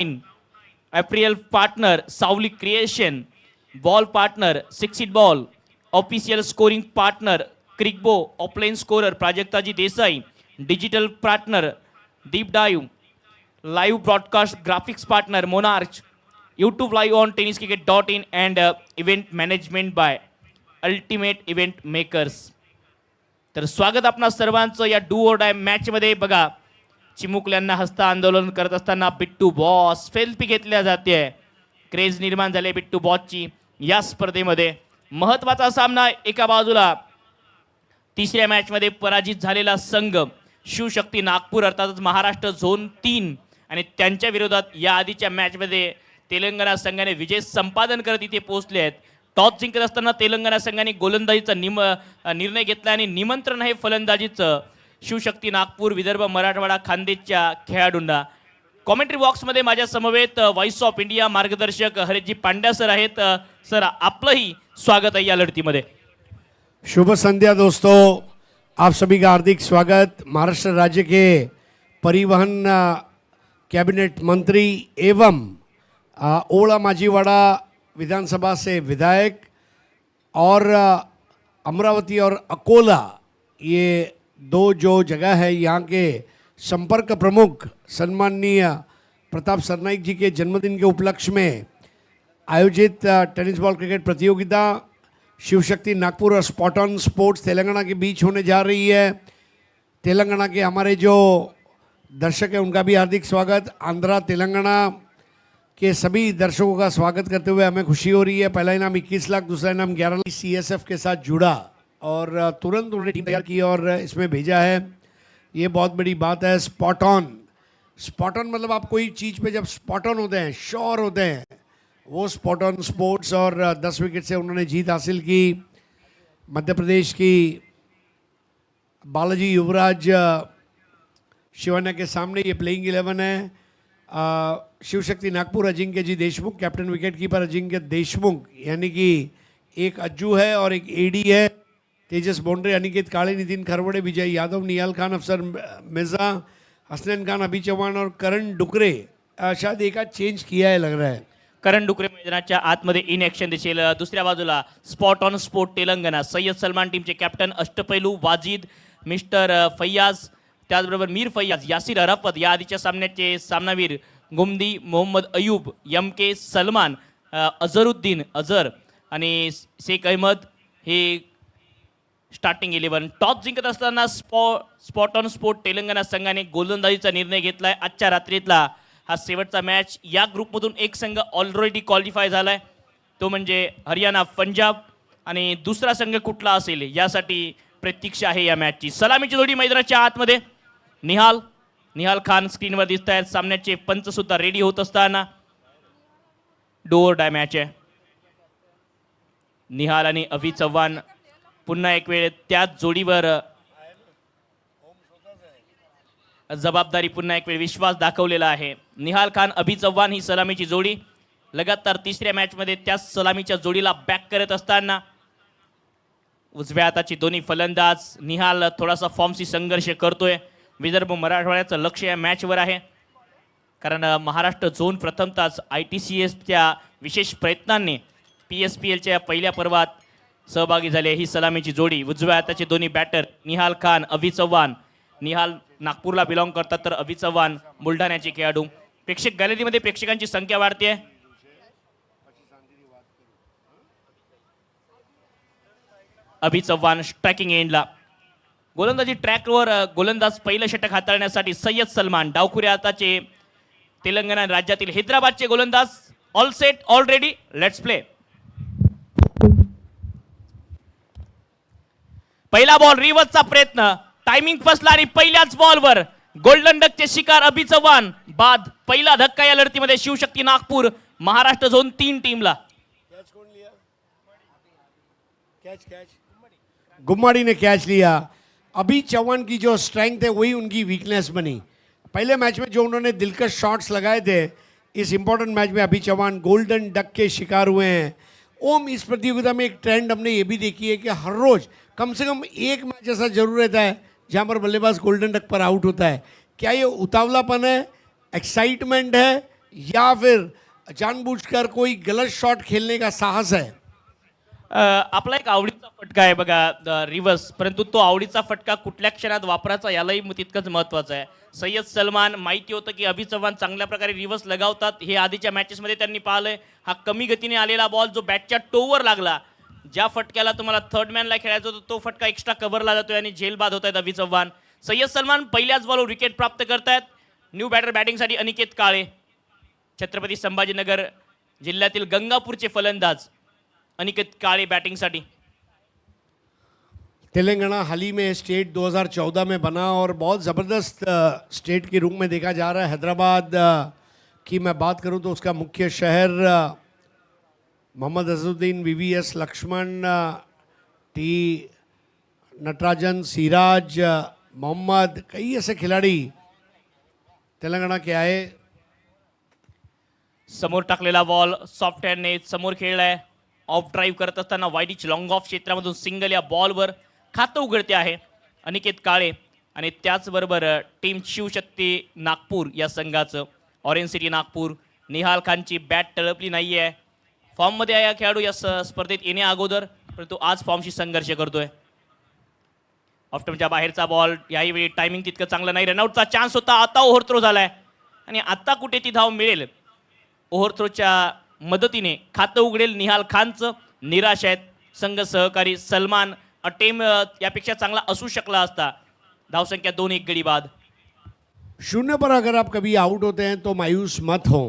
Apparel partner Sauli Creation, ball partner Six It Ball, official scoring partner Crickbo, offline scorer Prajaktaji Desai, digital partner Deep Dive, live broadcast graphics partner Monarch, YouTube live on tenniscricket.in and event management by Ultimate Event Makers. तर स्वागत आपणा सर्वांचं या do or die match मध्ये. बघा चिमुकल्यांना हस्ता आंदोलन करत असताना बिट्टू बॉस सेल्फी घेतल्या जाते. क्रेज निर्माण झाले बिट्टू बॉसची या स्पर्धेमध्ये. महत्त्वाचा सामना एका बाजूला तिसऱ्या मॅच मध्ये पराजित झालेला संघ शिवशक्ती नागपूर अर्थातच महाराष्ट्र झोन 3 आणि त्यांच्या विरोधात या आधीच्या मॅच मध्ये तेलंगणा संघाने विजय संपादन करत इथे पोहोचले आहेत. टॉस जिंकत असताना तेलंगणा संघाने गोलंदाजीचा निर्णय घेतला आणि निमंत्रण आहे फलंदाजीचं शिवशक्ती नागपूर विदर्भ मराठवाडा खानदेशच्या खेळाडूंना. कॉमेंट्री बॉक्समध्ये माझ्या समवेत व्हॉइस ऑफ इंडिया मार्गदर्शक हरेशजी पांड्या सर आहेत. सर आपलंही स्वागत आहे या लढतीमध्ये. शुभ संध्या दोस्तों, आप सभी का हार्दिक स्वागत. महाराष्ट्र राज्य के परिवहन कैबिनेट मंत्री एवं ओला माजीवाड़ा विधानसभा से विधायक और अमरावती और अकोला, ये दो जो जगह है यहाँ के संपर्क प्रमुख सम्माननीय प्रताप सरनाइक जी के जन्मदिन के उपलक्ष्य में आयोजित टेनिस बॉल क्रिकेट प्रतियोगिता शिवशक्ति नागपुर और स्पॉट ऑन स्पोर्ट्स तेलंगाना के बीच होने जा रही है. तेलंगाना के हमारे जो दर्शक हैं उनका भी हार्दिक स्वागत. आंध्रा तेलंगाना के सभी दर्शकों का स्वागत करते हुए हमें खुशी हो रही है. पहला इनाम 21 लाख, दूसरा इनाम 11 लाख. CSF के साथ जुड़ा और तुरंत उन्होंने टीम तैयार की और इसमें भेजा है. ये बहुत बड़ी बात है. स्पॉट ऑन मतलब आप कोई चीज़ पे जब स्पॉट ऑन होते हैं, श्योर होते हैं, वो स्पॉट ऑन स्पोर्ट्स. और 10 विकेट से उन्होंने जीत हासिल की. मध्य प्रदेश की बालाजी युवराज शिवाना के सामने ये प्लेइंग 11 है. Shivshakti Nagpur Ajinkya G Deshmukh, captain wicket keeper Ajinkya Deshmukh, यानी कि एक अज्जू है और एक एडी है. तेजस बोंड्रे, अनिकेत काळे, नितिन खरवड़े, विजय यादव, निहाल खान, अफसर मिर्जा, हसनैन खान, अभी चौहान और करण डुकरे. शायद एक चेंज किया है लग रहा है. करण डुकरे मैदानाच्या आतमध्ये इन ॲक्शन दिसेल. दुसऱ्या बाजूला spot on sport Telangana Syed Salman टीमचे कॅप्टन अष्टपैलू वाजिद, मिस्टर फैयाज, त्याचबरोबर मीर फैयाज, यासिर अराफत, या आधीच्या सामन्याचे सामनावीर गुमदी, मोहम्मद अयूब, MK सलमान, अझरुद्दीन अझर आणि शेख अहमद हे स्टार्टिंग 11. टॉस जिंकत असताना स्पॉट ऑन स्पोर्ट तेलंगणा संघाने गोलंदाजीचा निर्णय घेतलाय. आजच्या रात्रीतला हा शेवटचा मॅच. या ग्रुपमधून एक संघ ऑलरेडी क्वालिफाय झालाय, तो म्हणजे हरियाणा पंजाब, आणि दुसरा संघ कुठला असेल यासाठी प्रतीक्षा आहे या मॅचची. सलामीची जोडी मैदानाच्या आतमध्ये. निहाल खान स्क्रीनवर दिसत आहेत. सामन्याचे पंच सुद्धा रेडी होत असताना डू ऑर डाय मॅच आहे. निहाल आणि अभि चव्हाण पुन्हा एक वेळ त्याच जोडीवर जबाबदारी, पुन्हा एक वेळ विश्वास दाखवलेला आहे. निहाल खान अभि चव्हाण ही सलामीची जोडी लगातार तिसऱ्या मॅच मध्ये त्याच सलामीच्या जोडीला बॅक करत असताना उजव्या हाताची दोन्ही फलंदाज. निहाल थोडासा फॉर्मशी संघर्ष करतोय. विदर्भ मराठवाड्याचं लक्ष या मॅचवर आहे, कारण महाराष्ट्र झोन प्रथमतःच ITCSच्या विशेष प्रयत्नांनी PSPLच्या पहिल्या पर्वात सहभागी झाले. ही सलामीची जोडी उजव्या हाताचे दोन्ही बॅटर निहाल खान, अभि चव्हाण. निहाल नागपूरला बिलॉंग करतात तर अभि चव्हाण बुलढाण्याचे खेळाडू. प्रेक्षक गॅलरीमध्ये प्रेक्षकांची संख्या वाढते. अभि चव्हाण स्ट्रायकिंग एंडला. गोलंदाजी ट्रॅकवर गोलंदाज पहिलं षटक हाताळण्यासाठी सय्यद सलमान. डावखुऱ्या हाताचे तेलंगणा राज्यातील हैदराबादचे गोलंदाज. All set, all ready, let's play. पहिला बॉल, रिव्हर्सचा प्रयत्न, टायमिंग फसला आणि पहिल्याच बॉलवर गोल्डन डकचे शिकार अभि चव्हाण. बाद पहिला धक्का या लढतीमध्ये शिवशक्ती नागपूर महाराष्ट्र झोन 3 टीमला. गुम्माड़ी ने कैच लिया. अभी चौहान की जो स्ट्रेंथ है वही उनकी वीकनेस बनी. पहले मैच में जो उन्होंने दिलकश शॉट्स लगाए थे, इस इंपॉर्टेंट मैच में अभी चौहान गोल्डन डक के शिकार हुए हैं. ओम, इस प्रतियोगिता में एक ट्रेंड हमने ये भी देखी है कि हर रोज कम से कम एक मैच ऐसा जरूर रहता है जहाँ पर बल्लेबाज गोल्डन डक पर आउट होता है. क्या ये उतावलापन है, एक्साइटमेंट है, या फिर जानबूझकर कोई गलत शॉट खेलने का साहस है? आपला एक आवडीचा फटका आहे बघा रिव्हर्स, परंतु तो आवडीचा फटका कुठल्या क्षणात वापरायचा यालाही तितकंच महत्त्वाचं आहे. सय्यद सलमान माहिती होतं की अभि चव्हाण चांगल्या प्रकारे रिव्हर्स लगावतात, हे आधीच्या मॅचेसमध्ये त्यांनी पाहिलंय. हा कमी गतीने आलेला बॉल जो बॅटच्या टोवर लागला, ज्या फटक्याला तुम्हाला थर्ड मॅनला खेळायचा होता तो फटका एक्स्ट्रा कव्हरला जातोय आणि झेल बाद होत आहेत अभि चव्हाण. सय्यद सलमान पहिल्याच बॉलवर विकेट प्राप्त करतायत. न्यू बॅटर बॅटिंगसाठी अनिकेत काळे, छत्रपती संभाजीनगर जिल्ह्यातील गंगापूरचे फलंदाज अनिकेत काळे बॅटिंगसाठी. तेलंगाना हाल ही में स्टेट 2014 में बना और बहुत ज़बरदस्त स्टेट के रूप में देखा जा रहा है. हैदराबाद की मैं बात करूं तो उसका मुख्य शहर मोहम्मद अजहरुद्दीन, VVS लक्ष्मण, टी नटराजन, सिराज, मोहम्मद, कई ऐसे खिलाड़ी तेलंगाना के आए. समोर टाकलेला बॉल सॉफ्ट हँडने समोर खेळलाय. ऑफ ड्राईव्ह करत असताना वाईडिच लॉंग ऑफ क्षेत्रामधून सिंगल या बॉलवर खातं उघडते आहे अनिकेत काळे. आणि त्याचबरोबर टीम शिवशक्ती नागपूर या संघाचं ऑरेंज सिटी नागपूर, निहाल खानची बॅट टळपली नाही आहे. फॉर्ममध्ये आहे हा खेळाडू या स्पर्धेत येण्या अगोदर, परंतु आज फॉर्मशी संघर्ष करतोय. ऑफ्टमच्या बाहेरचा बॉल, याही वेळी टायमिंग तितकं चांगलं नाही. रनआउटचा चान्स होता, आता ओव्हरथ्रो झालाय आणि आता कुठे ती धाव मिळेल. ओव्हरथ्रोच्या मदतीने खातं उघडेल निहाल खानचं. निराश आहेत संघ सहकारी सलमान. अटेम यापेक्षा चांगला असू शकला असता. धावसंख्या 2-1 गडी बाद. शून्य पर अगर आप कभी आउट होते हैं तो मायूस मत हो,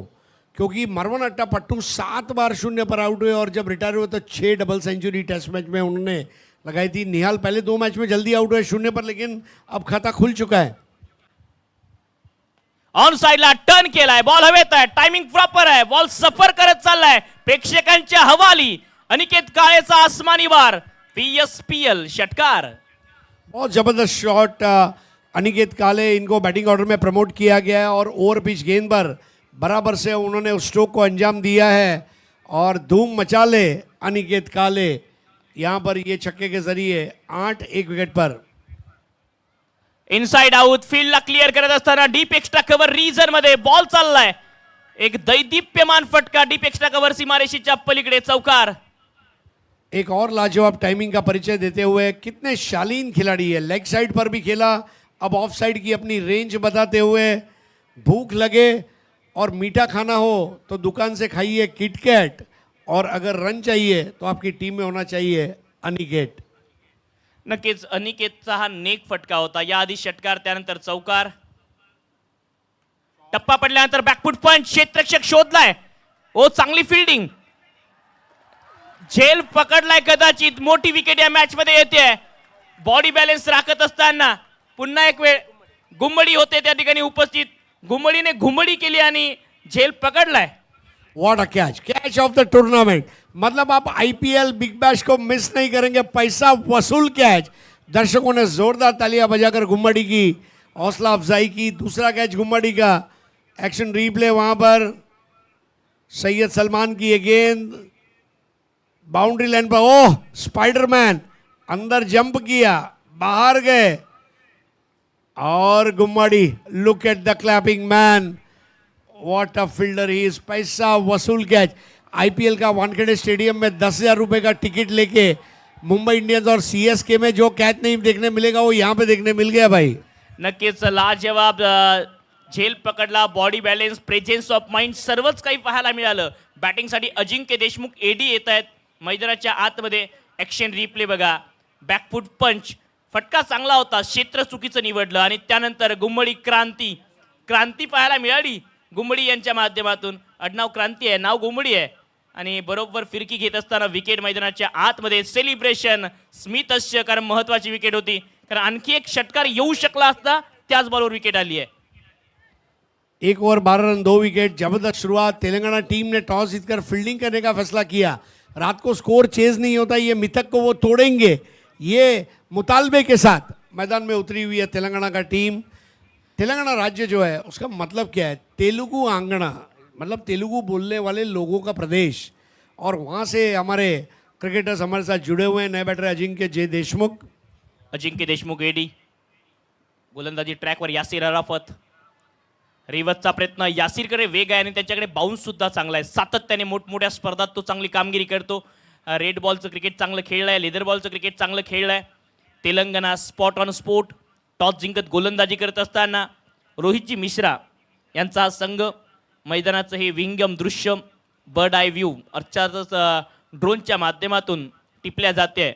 क्योंकि मरवन अट्टापट्टू 7 बार शून्य पर आउट हुए और जब रिटायर हुए तो 6 डबल सेंचुरी टेस्ट मैच में उन्होंने लगाई थी. निहाल पहले 2 मैच में जल्दी आउट हुए शून्य पर, लेकिन अब खाता खुल चुका है. ऑन साइडला टर्न केलाय, बॉल हवेत आहे, टायमिंग प्रॉपर आहे, बॉल सफर करत चाललाय प्रेक्षकांच्या हवाली. अनिकेत काळेचा आसमानी बार, PSPL षटकार. बहुत ज़बरदस्त शॉट. अनिकेत काले, इनको बैटिंग ऑर्डर में प्रमोट किया गया है और ओवर पिच गेंद पर बराबर से उन्होंने उस स्ट्रोक को अंजाम दिया है और धूम मचा ले अनिकेत काले. यहाँ पर ये छक्के के जरिए 8 एक विकेट पर. इनसाइड आउट, फील्डला क्लिअर करत असताना डीप एक्स्ट्रा कव्हर रीजन मध्ये बॉल चाललाय. एक दैदिप्यमान फटका डीप एक्स्ट्रा कव्हर सीमारेषेच्या पलीकडे चौकार. एक और लाजवाब टाइमिंग का परिचय देते हुए कितने शालीन खिलाड़ी है. लेग साइड पर भी खेला, अब ऑफ साइड की अपनी रेंज बताते हुए. भूख लगे और मीठा खाना हो तो दुकान से खाइए किटकैट, और अगर रन चाहिए तो आपकी टीम में होना चाहिए अनिकेत. नक्कीच अनिकेतचा हा नेक फटका होता. याआधी षटकार, त्यानंतर चौकार. टप्पा पडल्यानंतर बॅकफुट पंच, क्षेत्ररक्षक शोधलाय. ओ चांगली फिल्डिंग, झेल पकडलाय. कदाचित मोठी विकेट या मॅच मध्ये येते. बॉडी बॅलन्स राखत असताना पुन्हा एक वेळ गुम्मडी होते त्या ठिकाणी उपस्थित. गुम्मडीने घुमडी केली आणि झेल पकडलाय. What a catch, catch of the tournament. मतलब आप IPL बिग बैश को मिस नहीं करेंगे. पैसा वसूल कैच. दर्शकों ने जोरदार तालियां बजाकर गुम्मडी की हौसला अफजाई की. दूसरा कैच गुम्मडी का. एक्शन रीप्ले वहां पर सैयद सलमान की ये गेंद बाउंड्री लाइन पर. ओह, स्पाइडरमैन अंदर जंप किया, बाहर गए और गुम्मडी. Look at the clapping man, what a fielder he is. पैसा वसूल कैच. IPL का वानखेड़े स्टेडियम में 10,000 रुपए का टिकट लेके मुंबई इंडियंस और CSK में जो कैच नहीं देखने मिलेगा वो यहाँ पे देखने मिल गया भाई. नक्कीच लाजवाब झेल पकडला, body balance, presence of mind सर्वच काही पाहायला मिळालं. बॅटिंगसाठी अजिंक्य देशमुख AD येत आहेत मैदानाच्या आतमध्ये. ॲक्शन रिप्ले बघा, बॅकफुट पंच, फटका चांगला होता, क्षेत्र चुकीचं निवडलं आणि त्यानंतर गुम्मडी क्रांती पाहायला मिळाली गुम्मडी यांच्या माध्यमातून. आडनाव क्रांती आहे, नाव गुम्मडी आहे आणि बरोबर फिरकी घेत असताना विकेट मैदानाच्या आतमध्ये. सेलिब्रेशन स्मितस्य, कारण महत्वाची विकेट होती, कारण आणखी एक षटकार येऊ शकला असता, त्याच बॉलवर विकेट आली आहे. 1 ओवर 12 रन 2 विकेट. जबरदस्त शुरुआत. तेलंगाना टीम ने टॉस जीतकर फील्डिंग करने का फैसला किया. रात को स्कोर चेज नहीं होता, ये मिथक को वो तोड़ेंगे, ये मुतालबे के साथ मैदान में उतरी हुई है तेलंगाना का टीम. तेलंगाना राज्य जो है उसका मतलब क्या है? तेलुगु आंगना, मतलब तेलुगु बोलने वाले लोगों का प्रदेश. और वहाँ से हमारे क्रिकेटर्स हमारे साथ जुड़े हुए हैं. नए बैटर अजिंक्य देशमुख. अजिंक्य देशमुख AD. गोलंदाजी ट्रॅकवर यासिर अराफत. रिवतचा प्रयत्न, यासिरकडे वेग आहे आणि त्यांच्याकडे बाउन्स सुद्धा चांगला आहे. सातत्याने मोठमोठ्या स्पर्धात तो चांगली कामगिरी करतो. रेड बॉलचं क्रिकेट चांगलं खेळलं आहे, लेदर बॉलचं क्रिकेट चांगलं खेळलं आहे. Telangana spot on sport toss जिंकत गोलंदाजी करत असताना रोहितजी मिश्रा यांचा संघ. मैदानाचं हे विंगम दृश्य बर्ड आय व्ह्यू अर्थातच ड्रोनच्या माध्यमातून टिपल्या जाते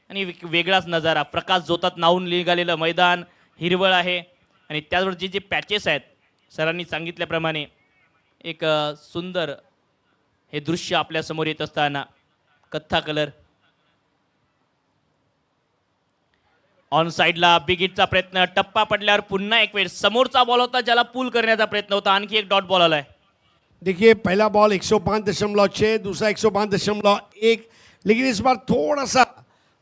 आणि वेगळाच नजारा. प्रकाश जोतात नावून निघालेलं मैदान हिरवळ आहे आणि त्याचबरोबर जे पॅचेस आहेत सरांनी सांगितल्याप्रमाणे एक सुंदर हे दृश्य आपल्यासमोर येत असताना कथ्था कलर. ऑन साईडला बिग हिटचा प्रयत्न, टप्पा पडल्यावर पुन्हा एक वेळ समोरचा बॉल होता ज्याला पूल करण्याचा प्रयत्न होता. आणखी एक डॉट बॉल आलाय. देखिए पहला बॉल 105.6, दूसरा 105.1, लेकिन इस बार थोड़ा सा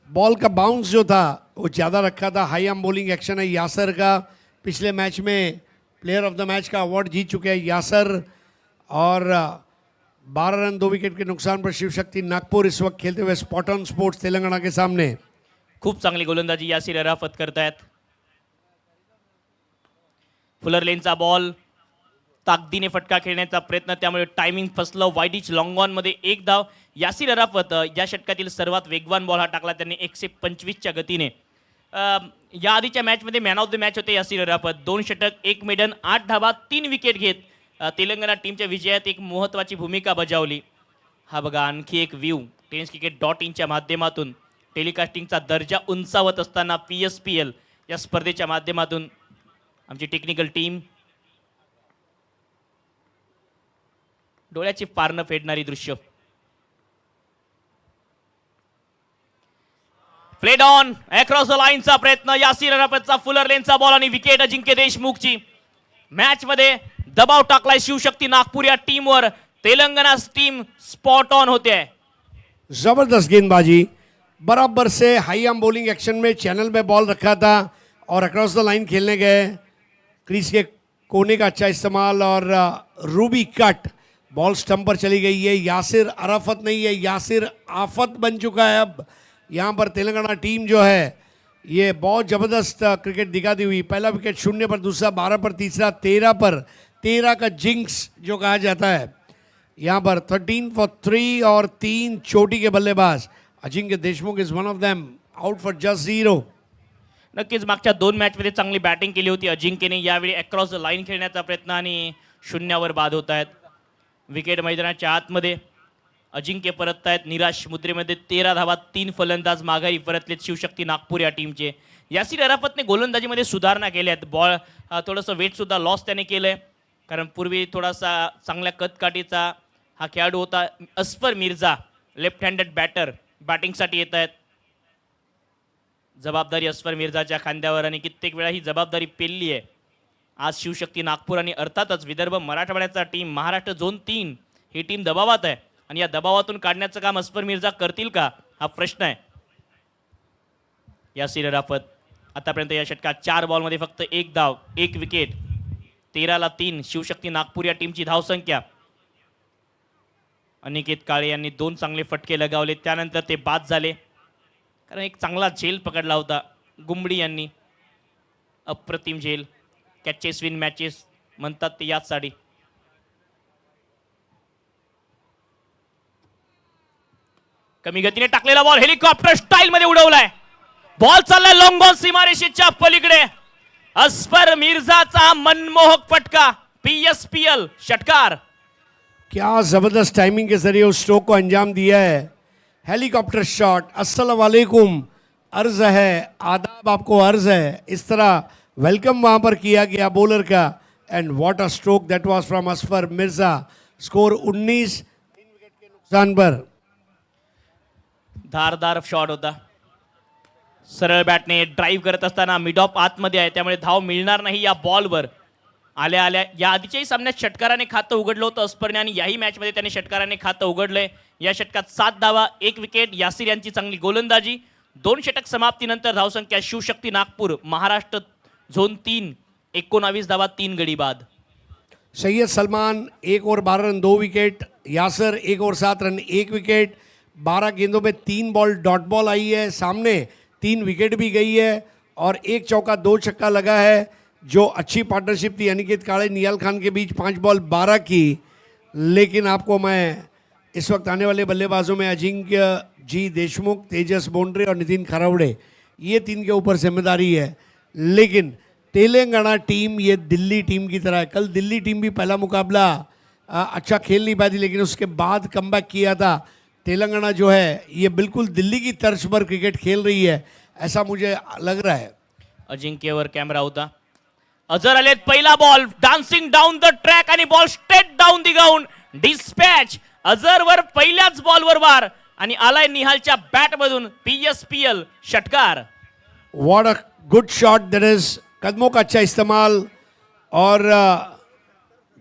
बॉल का बाउंस जो था वो ज़्यादा रखा था. हाई आर्म बॉलिंग एक्शन है यासर का. पिछले मैच में प्लेयर ऑफ द मैच का अवार्ड जीत चुके हैं यासर. और 12 रन 2 विकेट के नुकसान पर शिवशक्ति नागपुर इस वक्त खेलते हुए स्पॉट ऑन स्पोर्ट्स तेलंगाना के सामने. खूप चांगली गोलंदाजी यासिर अराफत करतायत. फुलर लेनचा बॉल ताकदीने फटका खेळण्याचा प्रयत्न, त्यामुळे टायमिंग फसलं. वाईडिच लॉंग ऑन मध्ये एक धाव. यासिर अराफत या षटकातील सर्वात वेगवान बॉल हा टाकला त्यांनी 125च्या गतीने. या आधीच्या मॅचमध्ये मॅन ऑफ द मॅच होते यासिर अराफत. 2 षटक 1 मेडन 8 धावा 3 विकेट घेत तेलंगणा टीमच्या विजयात एक महत्त्वाची भूमिका बजावली. हा बघा आणखी एक व्ह्यू tenniscricket.in माध्यमातून टेलिकास्टिंगचा दर्जा उंचावत असताना PSPL या स्पर्धेच्या माध्यमातून आमची टेक्निकल टीम डोळ्याची पारणं फेडणारी दृश्य. प्लेड ऑन अक्रॉस द लाईनचा प्रयत्न, यासिर अराफतचा फुलर लेनचा बॉल आणि विकेट अजिंक्य देशमुखची. मॅच मध्ये दबाव टाकलाय शिवशक्ती नागपूर या टीमवर. तेलंगणा टीम स्पॉट ऑन होते. जबरदस्त गेंदबाजी, बराबर से हाई आर्म बॉलिंग एक्शन में चैनल में बॉल रखा था और अक्रॉस द लाइन खेलने गए. क्रीज के कोने का अच्छा इस्तेमाल और रूबी कट. बॉल स्टंप पर चली गई है. यासिर अराफत नहीं है, यासिर आफत बन चुका है. अब यहाँ पर तेलंगाना टीम जो है ये बहुत ज़बरदस्त क्रिकेट दिखाती हुई. पहला विकेट 0 पर, दूसरा 12 पर, तीसरा 13 पर. 13 का जिंक्स जो कहा जाता है. यहाँ पर 13 for 3 और 3 चोटी के बल्लेबाज. Ajinkya Deshmukh is one of them, out for just 0. नक्कीच मागच्या 2 मॅचमध्ये चांगली बॅटिंग केली होती अजिंक्यने. यावेळी अक्रॉस द लाईन खेळण्याचा प्रयत्न आणि शून्यावर बाद होत आहेत. विकेट मैदानाच्या आतमध्ये अजिंक्य परत आहेत निराश मुद्रेमध्ये. 13 धावा 3 फलंदाज माघारी परतलेत शिवशक्ती नागपूर या टीमचे. यासिर अराफतने गोलंदाजीमध्ये सुधारणा केल्या आहेत. बॉल थोडंसं वेटसुद्धा लॉस त्याने केलं आहे, कारण पूर्वी थोडासा चांगल्या कदकाठीचा हा खेळाडू होता. Asfar Mirza left handed batter बॅटिंगसाठी येत आहेत. जबाबदारी अस्फर मिर्झाच्या खांद्यावर आणि कित्येक वेळा ही जबाबदारी पेलली आहे. आज शिवशक्ती नागपूर आणि अर्थातच विदर्भ मराठवाड्याचा टीम महाराष्ट्र झोन 3 ही टीम दबावात आहे आणि या दबावातून काढण्याचं काम अस्फर मिर्झा करतील का हा प्रश्न आहे. यासिर अराफत आतापर्यंत या षटकात 4 बॉलमध्ये फक्त 1 धाव 1 विकेट. 13ला 3 शिवशक्ती नागपूर या टीमची धावसंख्या. अनिकेत काळे यांनी 2 चांगले फटके लगावले, त्यानंतर ते बाद झाले कारण एक चांगला झेल पकडला होता. गुंबडी यांनी अप्रतिम झेल. कॅचेस विन मॅचेस म्हणतात ते याचसाठी. कमी गतीने टाकलेला बॉल हेलिकॉप्टर स्टाईल मध्ये उडवलाय. बॉल चाललाय लॉंग ऑन सीमारेषेच्या पलीकडे. अस्फर मिर्झाचा मनमोहक फटका. PSPL षटकार. क्या ज़बरदस्त टाइमिंग के जरिए उस स्ट्रोक को अंजाम दिया है. Helicopter shot. अस्सलाम वालेकुम अर्ज है, आदाब आपको अर्ज है. इस तरह वेलकम वहाँ पर किया गया बॉलर का. And what a stroke that was from Asfar Mirza. Score 19, 3 wicket के नुकसान पर. धारदार शॉट होता. सरळ बॅटने ड्राईव्ह करत असताना मिड ऑफ आतमध्ये आहे, त्यामुळे धाव मिळणार नाही या बॉलवर. आल्या आल्या या आधीच्याही सामन्यात षटकाराने खातं उघडलं होतं अस्फरने आणि याही मॅचमध्ये त्याने षटकाराने खातं उघडलंय. या षटकात 7 धावा 1 विकेट. यासिर यांची चांगली गोलंदाजी. 2 षटक समाप्तीनंतर धावसंख्या शिवशक्ती नागपूर महाराष्ट्र झोन 3 19 धावा 3 गडी बाद. Syed Salman 1 over 12 run 2 wicket. Yasir 1 over 7 run 1 wicket. 12 गेंदों में 3 बॉल डॉट बॉल आई है. सामने 3 विकेट भी गई है और 1 चौका 2 छक्का लगा है. जो अच्छी पार्टनरशिप थी अनिकेत काळे निहाल खान के बीच 5 बॉल 12 की, लेकिन आपको मैं इस वक्त आने वाले बल्लेबाजों में अजिंक्य जी देशमुख, तेजस बोंड्रे और नितिन खरावड़े, ये 3 के ऊपर जिम्मेदारी है। लेकिन तेलंगाना टीम ये दिल्ली टीम की तरह है। कल दिल्ली टीम भी पहला मुकाबला अच्छा खेल नहीं पाई थी, लेकिन उसके बाद कमबैक किया था। तेलंगाना जो है ये बिल्कुल दिल्ली की तर्ज पर क्रिकेट खेल रही है, ऐसा मुझे लग रहा है। अजिंक्यवर कॅमेरा होता. अजर आलेत. पहिला ball dancing down the track आणि ball straight down the ground. Dispatch अजरवर पहिल्याच बॉलवर वार आणि आलाय निहालच्या बॅट मधून PSPL षटकार. What a good shot that is, कदमों का अच्छा इस्तेमाल और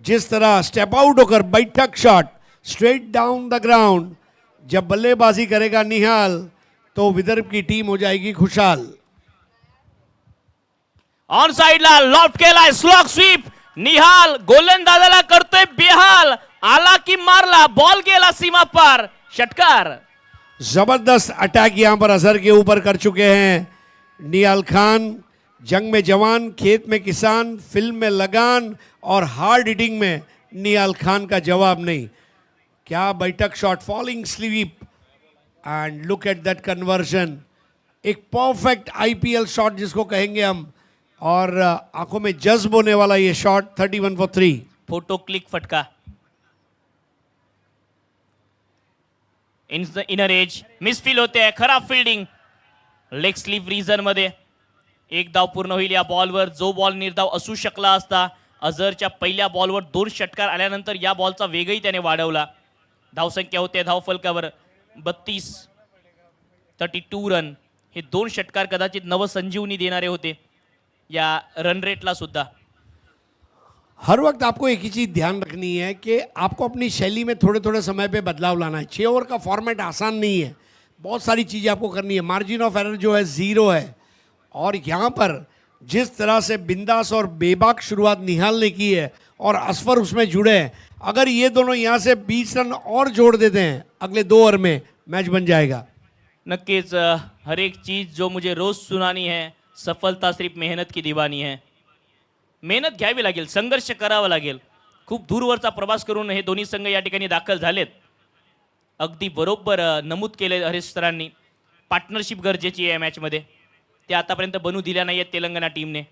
जिस तरह स्टेप आउट होकर बैठक shot straight down the ground, जब बल्लेबाजी करेगा निहाल तो विदर्भ की टीम हो जाएगी खुशहाल. ऑन साइडला लॉफ्ट केलाय. Slog SVEEP. निहाल गोलंदाजाला करतोय बेहाल. आला की मारला. बॉल गेला सीमा पार. षटकार. जबरदस्त अटैक यहां पर अजहर के ऊपर कर चुके हैं निहाल खान. जंग में जवान, खेत में किसान, फिल्म में लगान और हार्ड हिटिंग में निहाल खान का जवाब नहीं. क्या बैठक shot, falling sleep and look at that conversion. एक परफेक्ट IPL शॉट जिसको कहेंगे हम, और आंखों में जज्ब होने वाला ये शॉट. 31 for 3. फोटो क्लिक फटका. इनर एज मिसफील होते. खराब फिल्डिंग. लेग स्लीप रीजन मध्ये एक धाव पूर्ण होईल या बॉलवर. जो बॉल निर्धाव असू शकला असता. अझरच्या पहिल्या बॉलवर 2 षटकार आल्यानंतर या बॉलचा वेगही त्याने वाढवला. धावसंख्या होते धावफलकावर 32. 32 रन. हे 2 षटकार कदाचित नवसंजीवनी देणारे होते या रन रेटला सुद्धा. हर वक्त आपको एक ही चीज़ ध्यान रखनी है कि आपको अपनी शैली में थोड़े थोड़े समय पे बदलाव लाना है. 6 ओवर का फॉर्मेट आसान नहीं है, बहुत सारी चीज़ें आपको करनी है. मार्जिन ऑफ एरर जो है 0 है, और यहाँ पर जिस तरह से बिंदास और बेबाक शुरुआत निहाल ने की है और असफर उसमें जुड़े हैं, अगर ये दोनों यहाँ से 20 रन और जोड़ देते हैं अगले 2 ओवर में, मैच बन जाएगा. नक्कीच हर एक चीज जो मुझे रोज सुनानी है, सफलता सिर्फ मेहनत की दीवानी है. मेहनत घ्यावी लागेल, संघर्ष करावा लागेल. खूप दूरवरचा प्रवास करून हे दोन्ही संघ या ठिकाणी दाखल झालेत. अगदी बरोबर नमूद केले हरीश सरांनी. पार्टनरशिप गरजेची आहे या मॅचमध्ये, ते आतापर्यंत बनू दिल्या नाहीयेत तेलंगणा टीमने.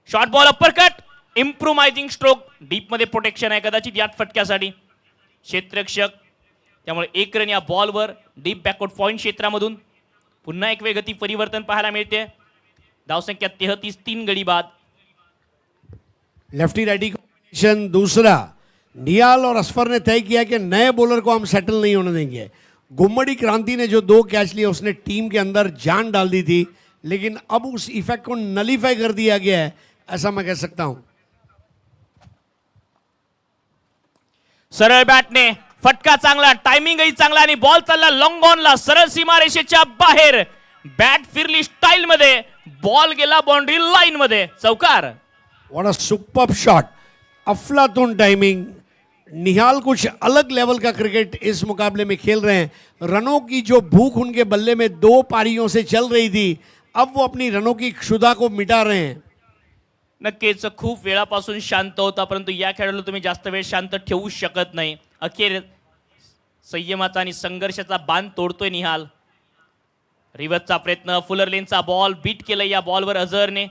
Short ball uppercut. Improvising stroke. डीपमध्ये प्रोटेक्शन आहे कदाचित या फटक्यासाठी. क्षेत्ररक्षक, त्यामुळे 1 रन या बॉलवर. डीप बॅकवर्ड पॉइंट क्षेत्रामधून पुन्हा एक वेळ गती परिवर्तन पाहायला मिळते. धावसंख्या 33. 3 गडी बाद. लेफ्टी राइटी कॉम्बिनेशन दूसरा. निहाल और असफर ने तय किया कि नए बॉलर को हम सेटल नहीं होने देंगे. गुम्मड़ी क्रांति ने जो 2 कैच लिए उसने टीम के अंदर जान डाल दी थी, लेकिन अब उस इफेक्ट को नलीफाई कर दिया गया है, ऐसा मैं कह सकता हूं. सरळ बॅटने फटका चांगला, टायमिंगही चांगला आणि बॉल चालला लॉंग ऑनला. सरळ सीमा रेषेच्या बाहेर. बॅट फिरली स्टाईल मध्ये. बॉल गेला बाउंड्री लाईन मध्ये. चौकार. What a superb shot. अफलातून टाइमिंग. निहाल कुछ अलग लेवल का क्रिकेट इस मुकाबले में खेल रहे हैं. रनों की जो भूख उनके बल्ले में 2 पारियों से चल रही थी, अब वो अपनी रनों की क्षुधा को मिटा रहे हैं. नक्कीच खूप वेळापासून शांत होता, परंतु या खेळाडूला तुम्ही जास्त वेळ शांत ठेवू शकत नाही. अखेर संयमाचा आणि संघर्षाचा बांध तोडतोय निहाल. रिव्हर्सचा प्रयत्न. फुलर लेनचा बॉल बीट केलं या बॉलवर अझरने.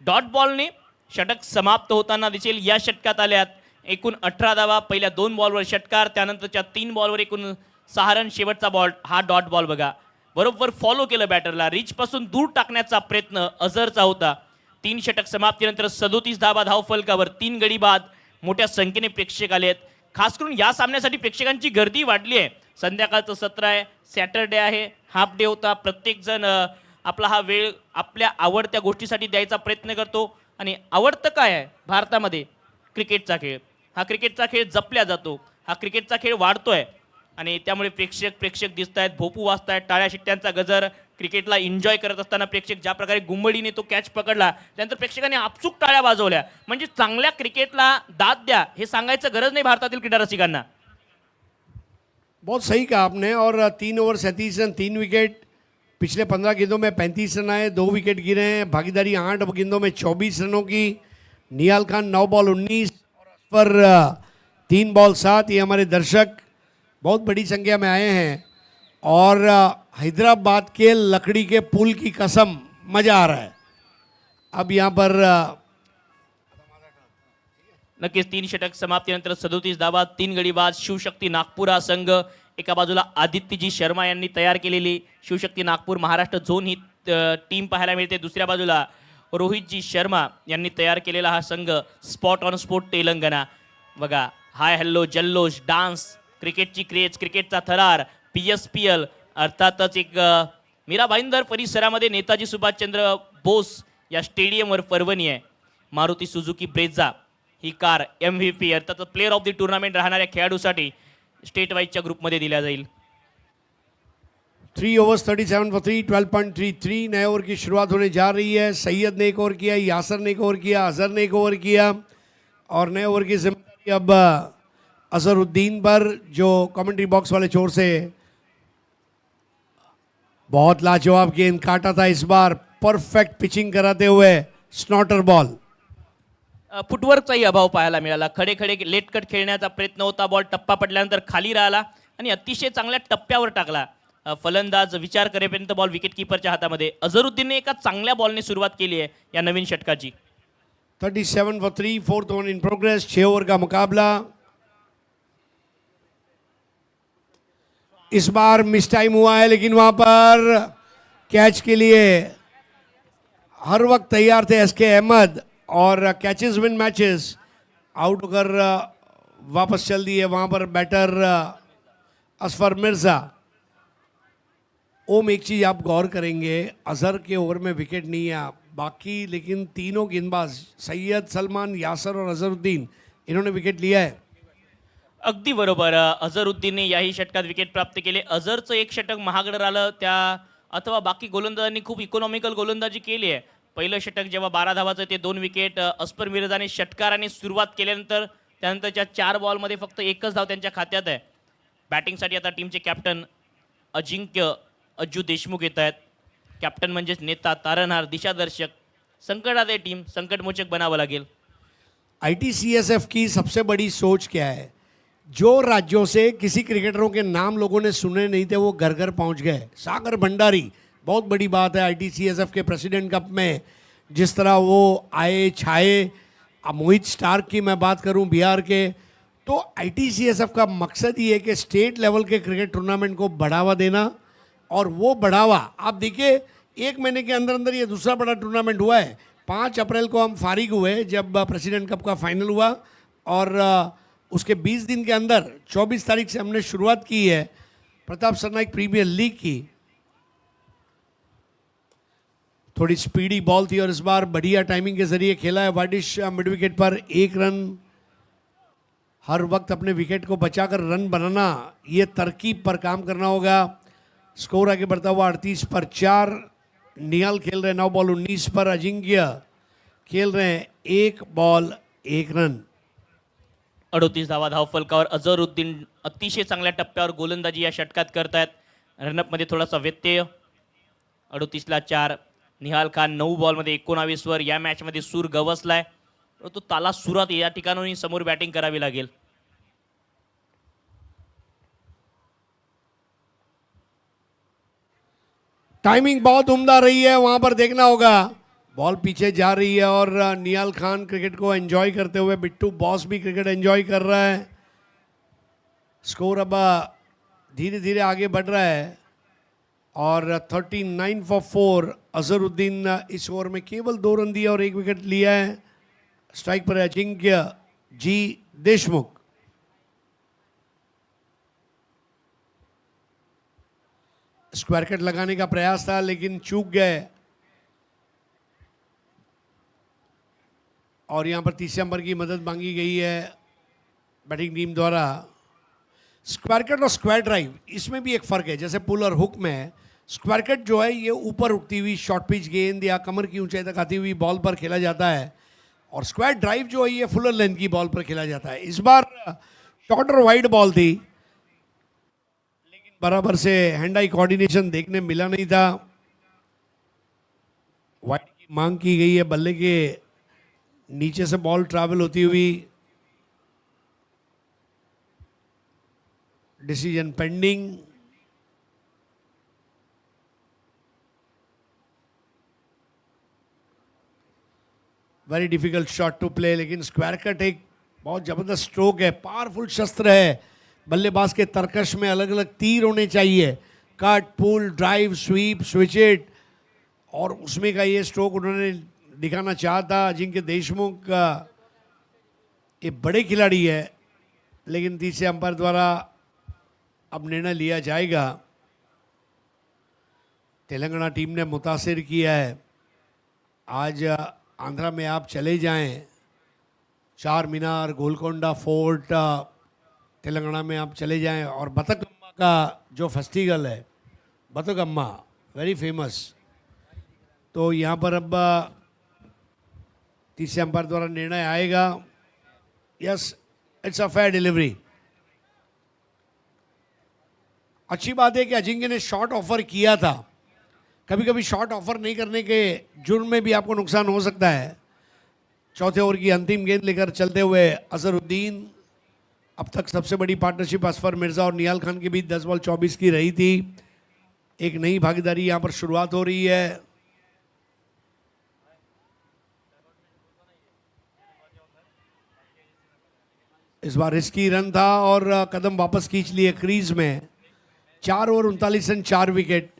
डॉट बॉलने षटक समाप्त होताना दिसेल. या षटकात आल्यात एकूण 18 धावा. पहिल्या 2 बॉलवर षटकार, त्यानंतरच्या 3 बॉलवर एकूण 6 रन. शेवटचा बॉल हा डॉट बॉल बघा. बरोबर फॉलो केलं बॅटरला. रिच पासून दूर टाकण्याचा प्रयत्न अझरचा होता. 3 षटक समाप्तीनंतर 37 धावा धावफलकावर. 3 गडी बाद. मोठ्या संख्येने प्रेक्षक आलेत. खास करून या सामन्यासाठी प्रेक्षकांची गर्दी वाढली आहे. संध्याकाळचं सत्र आहे, सॅटरडे आहे, हाफ डे होता. प्रत्येक जण आपला हा वेळ आपल्या आवडत्या गोष्टीसाठी द्यायचा प्रयत्न करतो. आणि आवडतं काय आहे भारतामध्ये? क्रिकेटचा खेळ. हा क्रिकेटचा खेळ जपला जातो. हा क्रिकेटचा खेळ वाढतोय आणि त्यामुळे प्रेक्षक दिसत आहेत, भोपू वाजत आहेत, टाळ्या शिट्ट्यांचा गजर. क्रिकेटला एन्जॉय करत असताना प्रेक्षक ज्या प्रकारे गुंबडीने तो कॅच पकडला, त्यानंतर प्रेक्षकांनी आपसूक टाळ्या वाजवल्या. म्हणजे चांगल्या क्रिकेटला दाद द्या हे सांगायचं गरज नाही भारतातील क्रीडा रसिकांना. बहुत सही कहा आपने. और 3 ओवर 37 रन 3 विकेट पिछले 15 गेंदों में 35 रन आए, 2 विकेट गिरे हैं। भागीदारी 8 गेंदों में 24 रनों की। निहाल खान 9 बॉल 19 पर 3 बॉल 7। ये हमारे दर्शक बहुत बड़ी संख्या में आए हैं और हैदराबाद के लकड़ी के पुल की कसम, मजा आ रहा है। अब यहाँ पर नक्कीच 3 षटक समाप्तीनंतर 37 धावा, 3 गडी बाद शिवशक्ती नागपूर हा संघ। एका बाजूला आदित्यजी शर्मा यांनी तयार केलेली शिवशक्ती नागपूर महाराष्ट्र झोन ही टीम पाहायला मिळते। दुसऱ्या बाजूला रोहितजी शर्मा यांनी तयार केलेला हा संघ स्पॉट ऑन स्पॉट तेलंगणा। बघा, हाय हॅल्लो जल्लोष, डान्स, क्रिकेटची क्रेज, क्रिकेटचा थरार, PSPL अर्थातच एक मीरा भाईंदर परिसरामध्ये नेताजी सुभाषचंद्र बोस या स्टेडियमवर पर्वणी आहे। मारुती सुझुकी ब्रेझा ही कार MVP अर्थात प्लेअर ऑफ द टुर्नामेंट राहणाऱ्या खेळाडूसाठी स्टेट वाईजच्या ग्रुपमध्ये दिल्या जाईल। 3 overs 37 for 3, 12.33। नए ओवर की शुरुआत होने जा रही है। सैयद ने एक ओवर किया, यासर ने एक ओवर किया, अजहर ने एक ओवर किया और नए ओवर की जिम्मेदारी अब अजहरुद्दीन पर, जो कमेंट्री बॉक्स वाले छोर से बहुत लाजवाब गेंद काटा था इस बार, परफेक्ट पिचिंग कराते हुए स्नॉटर बॉल। फुटवर्कचाही अभाव पाहायला मिळाला। खडे खडे लेट कट खेळण्याचा प्रयत्न होता, बॉल टप्पा पडल्यानंतर खाली राहिला आणि अतिशय चांगल्या टप्प्यावर टाकला। फलंदाज विचार करेपर्यंत बॉल विकेट कीपरच्या हातामध्ये। अझरुद्दीनने एका चांगल्या बॉलने सुरुवात केली आहे या नवीन षटकाची। 37 for 3, 4th over in progress. 6 over का मुकाबला। इस बार मिस टाइम हुआ है, लेकिन वहां पर कैच के लिए हर वक्त तैयार थे SK अहमद और कैचेस विन मैचेस। आउट होकर वापस चल दिए वहां पर बैटर असफर मिर्जा। ओम, एक चीज आप गौर करेंगे, अजहर के ओवर में विकेट नहीं है बाकी, लेकिन तीनों गेंदबाज सैयद, सलमान, यासर और अजहरुद्दीन, इन्होंने विकेट लिया है। अगदी बरोबर, अझरुद्दीनने याही षटकात विकेट प्राप्त केले। अझरचं एक षटक महागडं राहिलं त्या अथवा बाकी गोलंदाजांनी खूप इकॉनॉमिकल गोलंदाजी केली आहे। पहिलं षटक जेव्हा 12 धावाचं ते 2 विकेट। असफर मिर्झाने षटकाराने सुरुवात केल्यानंतर त्यानंतरच्या 4 बॉलमध्ये फक्त एकच धाव त्यांच्या खात्यात आहे। बॅटिंगसाठी आता टीमचे कॅप्टन अजिंक्य अज्जू देशमुख येत आहेत। कॅप्टन म्हणजेच नेता, तारणहार, दिशादर्शक। संकटात आहे टीम, संकटमोचक बनावं लागेल। ITCSF की सबसे बड़ी सोच क्या है? जो राज्यों से किसी क्रिकेटरों के नाम लोगों ने सुने नहीं थे, वो घर घर पहुंच गए। सागर भंडारी, बहुत बड़ी बात है। ITCSF के प्रेसिडेंट कप में जिस तरह वो आए छाए। मोहित स्टार्क की मैं बात करूं बिहार के, तो ITCSF का मकसद ही है कि स्टेट लेवल के क्रिकेट टूर्नामेंट को बढ़ावा देना। और वो बढ़ावा आप देखिए, 1 महीने के अंदर अंदर ये दूसरा बड़ा टूर्नामेंट हुआ है। 5 अप्रैल को हम फारिग हुए जब प्रेसिडेंट कप का फाइनल हुआ, और उसके 20 दिन के अंदर 24 तारीख से हमने शुरुआत की है प्रताप सरनाइक प्रीमियर लीग की। थोड़ी स्पीडी बॉल थी और इस बार बढ़िया टाइमिंग के जरिए खेला है वाडिश मिड विकेट पर 1 रन। हर वक्त अपने विकेट को बचाकर रन बनाना, ये तरकीब पर काम करना होगा। स्कोर आगे बढ़ता हुआ 38 पर 4। निहाल खेल रहे 9 बॉल 19 पर। अजिंक्य खेल रहे हैं 1 बॉल 1 रन। 38 धावा धावफलकावर। अझरुद्दीन अतिशय चांगल्या टप्प्यावर गोलंदाजी या षटकात करतायत। रनअपमध्ये थोडासा व्यत्यय। 38ला 4। निहाल खान 9 बॉलमध्ये 19 वर या मॅचमध्ये सूर गवसलाय, परंतु ताला सुरात या ठिकाणी समोर बॅटिंग करावी लागेल। टाइमिंग बहुत उम्दा रही है, वहां पर देखना होगा। बॉल पीछे जा रही है और निहाल खान क्रिकेट को एंजॉय करते हुए, बिट्टू बॉस भी क्रिकेट एंजॉय कर रहा है। स्कोर अब धीरे धीरे आगे बढ़ रहा है और 39 for 4। अजहरुद्दीन इस ओवर में केवल 2 रन दिए और 1 विकेट लिया है। स्ट्राइक पर Ajinkya G Deshmukh. Square cut लगाने का प्रयास था लेकिन चूक गए, और यहां पर तीसरे नंबर की मदद मांगी गई है बैटिंग टीम द्वारा। स्क्वायर कट और स्क्वायर ड्राइव, इसमें भी एक फ़र्क है। जैसे पुल और हुक में स्क्वायर कट जो है ये ऊपर उठती हुई शॉर्ट पिच गेंद या कमर की ऊंचाई तक आती हुई बॉल पर खेला जाता है, और स्क्वायर ड्राइव जो है ये फुलर लेंथ की बॉल पर खेला जाता है। इस बार शॉर्ट और वाइड बॉल थी, लेकिन बराबर से हैंड आई कोऑर्डिनेशन देखने मिला नहीं था। वाइड की मांग की गई है, बल्ले के नीचे से बॉल ट्रैवल होती हुई। Decision pending. Very difficult shot to play, लेकिन स्क्वायर कट एक बहुत जबरदस्त स्ट्रोक है, पावरफुल शस्त्र है। बल्लेबाज के तरकश में अलग अलग तीर होने चाहिए, cut, pull, drive, sweep, switch it, और उसमें का ये स्ट्रोक उन्होंने दिखाना चाहा था। अजिंक्य देशमुख ये बड़े खिलाड़ी है, लेकिन तीसरे अंपायर द्वारा अब निर्णय लिया जाएगा। तेलंगाना टीम ने मुतासिर किया है। आज आंध्रा में आप चले जाएं, चार मीनार, गोलकोंडा फोर्ट, तेलंगाना में आप चले जाएं, और बतकम्मा का जो फेस्टिवल है, बतकम्मा वेरी फेमस। तो यहाँ पर अब तीसरे अंपायर द्वारा निर्णय आएगा। Yes, it's a fair delivery. अच्छी बात है कि अजिंक्य ने शॉट ऑफर किया था। कभी कभी शॉट ऑफर नहीं करने के जुर्म में भी आपको नुकसान हो सकता है। चौथे ओवर की अंतिम गेंद लेकर चलते हुए अजहरुद्दीन। अब तक सबसे बड़ी पार्टनरशिप असफर मिर्जा और निहाल खान के बीच 10 बॉल 24 की रही थी। एक नई भागीदारी यहाँ पर शुरुआत हो रही है। इस बार रिस्की रन था और कदम वापस खींच लिए क्रीज में। 4 ओवर 39 रन, 4 विकेट,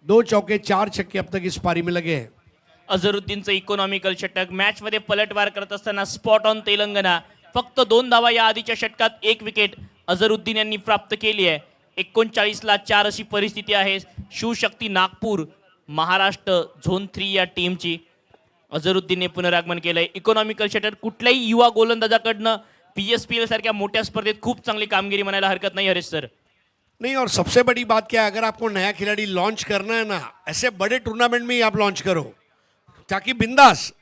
2 चौके 4 छक्के अब तक इस पारी में लगे हैं। अझरुद्दीनचं इकॉनॉमिकल षटक, मॅच मध्ये पलटवार करत असताना स्पॉट ऑन तेलंगणा। फक्त 2 धावा या आधीच्या षटकात, 1 विकेट अझरुद्दीन यांनी प्राप्त केली आहे। 39ला 4 अशी परिस्थिती आहे शिवशक्ती नागपूर महाराष्ट्र झोन 3 या टीमची। अझरुद्दीनने पुनरागमन केलंय। इकॉनॉमिकल षटक कुठल्याही युवा गोलंदाजाकडनं पीएसपीएल सारख्या मोठ्या स्पर्धेत खूप चांगली कामगिरी म्हणायला हरकत नाही हरीश सर। नहीं, और सबसे बड़ी बात क्या है, अगर आपको नया खिलाड़ी लॉन्च करना है ना, ऐसे बड़े टूर्नामेंट में ही आप लॉन्च करो, ताकि बिंदास।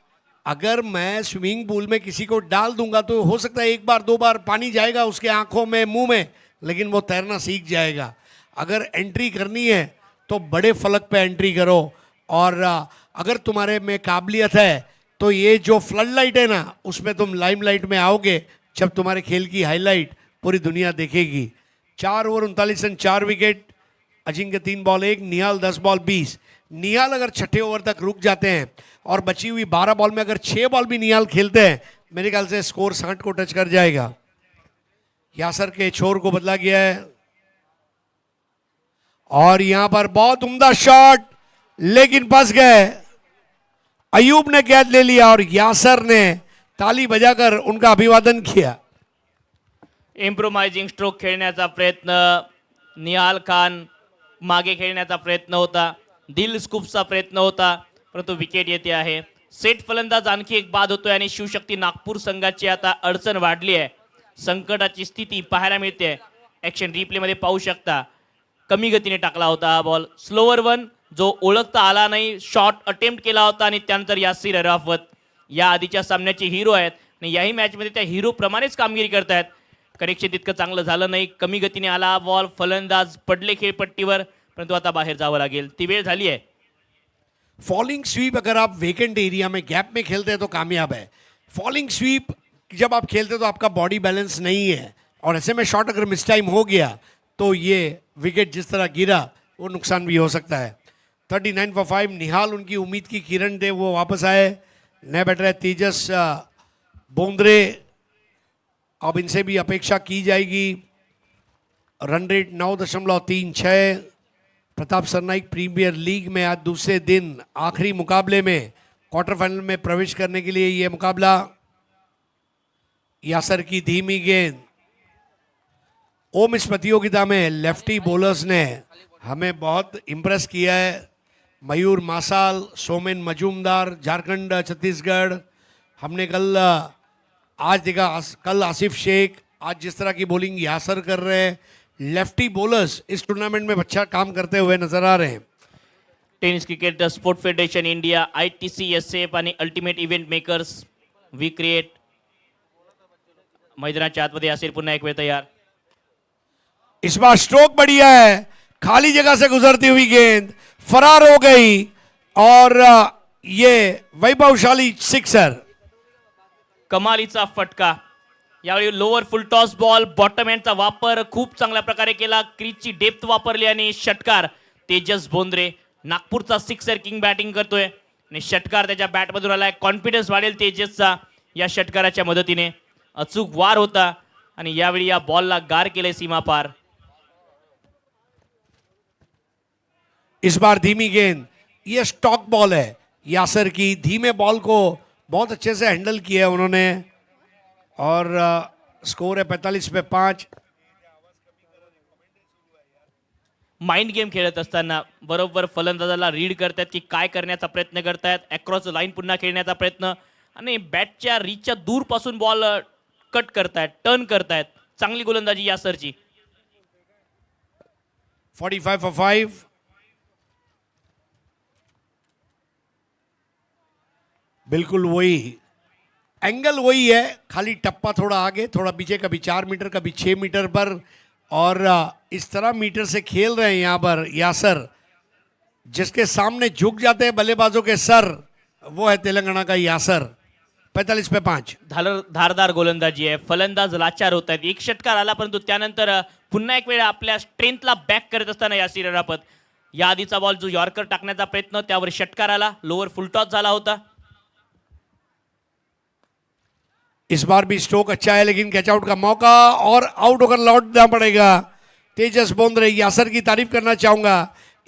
अगर मैं स्विमिंग पूल में किसी को डाल दूंगा तो हो सकता है 1 बार 2 बार पानी जाएगा उसके आंखों में, मुंह में, लेकिन वो तैरना सीख जाएगा। अगर एंट्री करनी है तो बड़े फलक पे एंट्री करो, और अगर तुम्हारे में काबिलियत है तो ये जो फ्लड लाइट है ना, उसमें तुम लाइमलाइट में आओगे जब तुम्हारे खेल की हाईलाइट पूरी दुनिया देखेगी। 4 over 39 run, 4 wicket. Ajinkya 3 ball 1, निहाल 10 बॉल 20। निहाल अगर छठे ओवर तक रुक जाते हैं और बची हुई 12 बॉल में अगर 6 बॉल भी निहाल खेलते हैं, मेरे ख्याल से स्कोर 60 को टच कर जाएगा। यासर के छोर को बदला गया है, और यहां पर बहुत उम्दा शॉट, लेकिन फंस गए। अयूब ने कैच ले लिया और यासर ने ताली बजाकर उनका अभिवादन किया। इम्प्रोमाइजिंग स्ट्रोक खेळण्याचा प्रयत्न, निहाल खान मागे खेळण्याचा प्रयत्न होता, दिल स्कूप्सचा प्रयत्न होता, परंतु विकेट येते आहे। सेट फलंदाज आणखी एक बाद होतोय आणि शिवशक्ती नागपूर संघाची आता अडचण वाढली आहे। संकटाची स्थिती पाहायला मिळते। ॲक्शन रिप्लेमध्ये पाहू शकता, कमी गतीने टाकला होता हा बॉल। स्लोवर वन जो ओळखता आला नाही, शॉट अटेम्प्ट केला होता, आणि त्यानंतर यासिर अराफत या आधीच्या सामन्याचे हिरो आहेत आणि याही मॅचमध्ये त्या हिरो प्रमाणेच कामगिरी करतायत। कनेक्शन तितकं चांगलं झालं नाही, कमी गतीने आला बॉल, फलंदाज पडले खेळपट्टीवर, परंतु आता बाहेर जावं लागेल, ती वेळ झाली आहे। फॉलिंग स्वीप अगर आप वेकेंट एरिया में गैप में खेलते हैं तो कामयाब है। फॉलिंग स्वीप जब आप खेलते हैं तो आपका बॉडी बैलेंस नहीं है, और ऐसे में शॉट अगर मिस टाइम हो गया तो ये विकेट जिस तरह गिरा वो नुकसान भी हो सकता है। 39 for 5। निहाल उनकी उम्मीद की किरण थे, वो वापस आए। नए बैटर है तेजस बोंद्रे, अब इनसे भी अपेक्षा की जाएगी। Run rate 9.36। Pratap Sarnaik premier league में आज दूसरे दिन आखिरी मुकाबले में क्वार्टर फाइनल में प्रवेश करने के लिए ये मुकाबला। यासर की धीमी गेंद। ओम, इस प्रतियोगिता में लेफ्टी बॉलर्स ने हमें बहुत इम्प्रेस किया है। मयूर मासाल, सोमेन मजूमदार, झारखंड छत्तीसगढ़। हमने आज देखा, कल आसिफ शेख, आज जिस तरह की बॉलिंग यासर कर रहे हैं, लेफ्टी बॉलर्स इस टूर्नामेंट में अच्छा काम करते हुए नजर आ रहे हैं। Tennis cricket sport federation India, ITC, SF आणि ultimate event makers, we create. मैदानाच्या आतमध्ये असेल पुन्हा एक वेळ तयार। इस बार स्ट्रोक बढ़िया है, खाली जगह से गुजरती हुई गेंद फरार हो गई, और ये वैभवशाली सिक्सर. कमालीचा फटका. यावेळी lower full toss ball bottom हँडचा वापर खूप चांगल्या प्रकारे केला. क्रीजची डेप्थ वापरली आणि षटकार. तेजस बोंद्रे नागपूरचा सिक्सर किंग बॅटिंग करतोय आणि षटकार त्याच्या बॅटमधून आलाय. कॉन्फिडन्स वाढेल तेजसचा या षटकाराच्या मदतीने. अचूक वार होता आणि यावेळी या बॉलला गार केले सीमापार. इस बार धीमी गेंद. ये स्टॉक बॉल है यासर की. धीमे बॉल को बहुत अच्छे से हैंडल किया है उन्होंने और स्कोर है 45 पे 5. माइंड गेम खेळत असताना बरोबर फलंदाजाला रीड करतायत की काय करण्याचा प्रयत्न करतायत. अक्रॉस लाईन पुन्हा खेळण्याचा प्रयत्न आणि बॅटच्या रीचच्या दूर पासून बॉल कट करतायत, टर्न करतायत. चांगली गोलंदाजी यासरची. 45 for 5. बिल्कुल वही एंगल वही है, खाली टप्पा थोड़ा आगे थोड़ा पीछे, कभी 4 मीटर कभी 6 मीटर पर. और इस तरह मीटर से खेल रहे हैं यहाँ पर यासर. जिसके सामने झुक जाते हैं बल्लेबाजों के सर, वो है तेलंगाना का यासर. 45 पे 5. धारदार गोलंदाजी आहे. फलंदाज लाचार होत आहेत. एक षटकार आला परंतु त्यानंतर पुन्हा एक वेळ आपल्या स्ट्रेंथला बॅक करत असताना यासिर अराफत. या आधीचा बॉल जो यॉर्कर टाकण्याचा प्रयत्न त्यावर षटकार आला. लोअर फुल टॉस झाला होता. इस बार भी स्ट्रोक अच्छा है लेकिन कैच आउट का मौका और आउट होकर लौटना पड़ेगा. तेजस बोंद्रे. यासर की तारीफ करना चाहूंगा.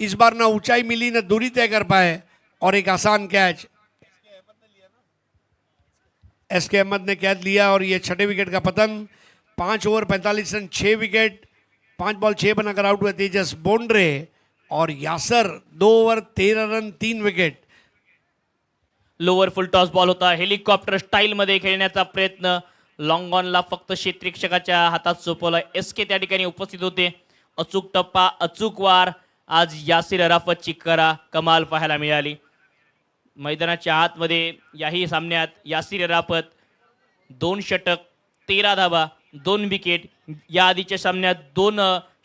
इस बार ना ऊंचाई मिली ना दूरी तय कर पाए और एक आसान कैच. एसके अहमद ने कैच लिया और ये 6ठे विकेट का पतन. 5 ओवर 45 रन 6 विकेट. 5 बॉल 6 बनाकर आउट हुए तेजस बोंद्रे और Yasir 2 over 13 run 3 wicket. Lower full toss ball होता. हेलिकॉप्टर स्टाईल मध्ये खेळण्याचा प्रयत्न. लॉंग ऑनला फक्त क्षेत्ररक्षकाच्या हातात सोपवला. एसके त्या ठिकाणी उपस्थित होते. अचूक टप्पा, अचूक वार. आज यासिर अराफतची कमाल पाहायला मिळाली. मैदानाच्या आतमध्ये याही सामन्यात यासिर अराफत 2 षटक 13 धावा 2 विकेट. या आधीच्या सामन्यात 2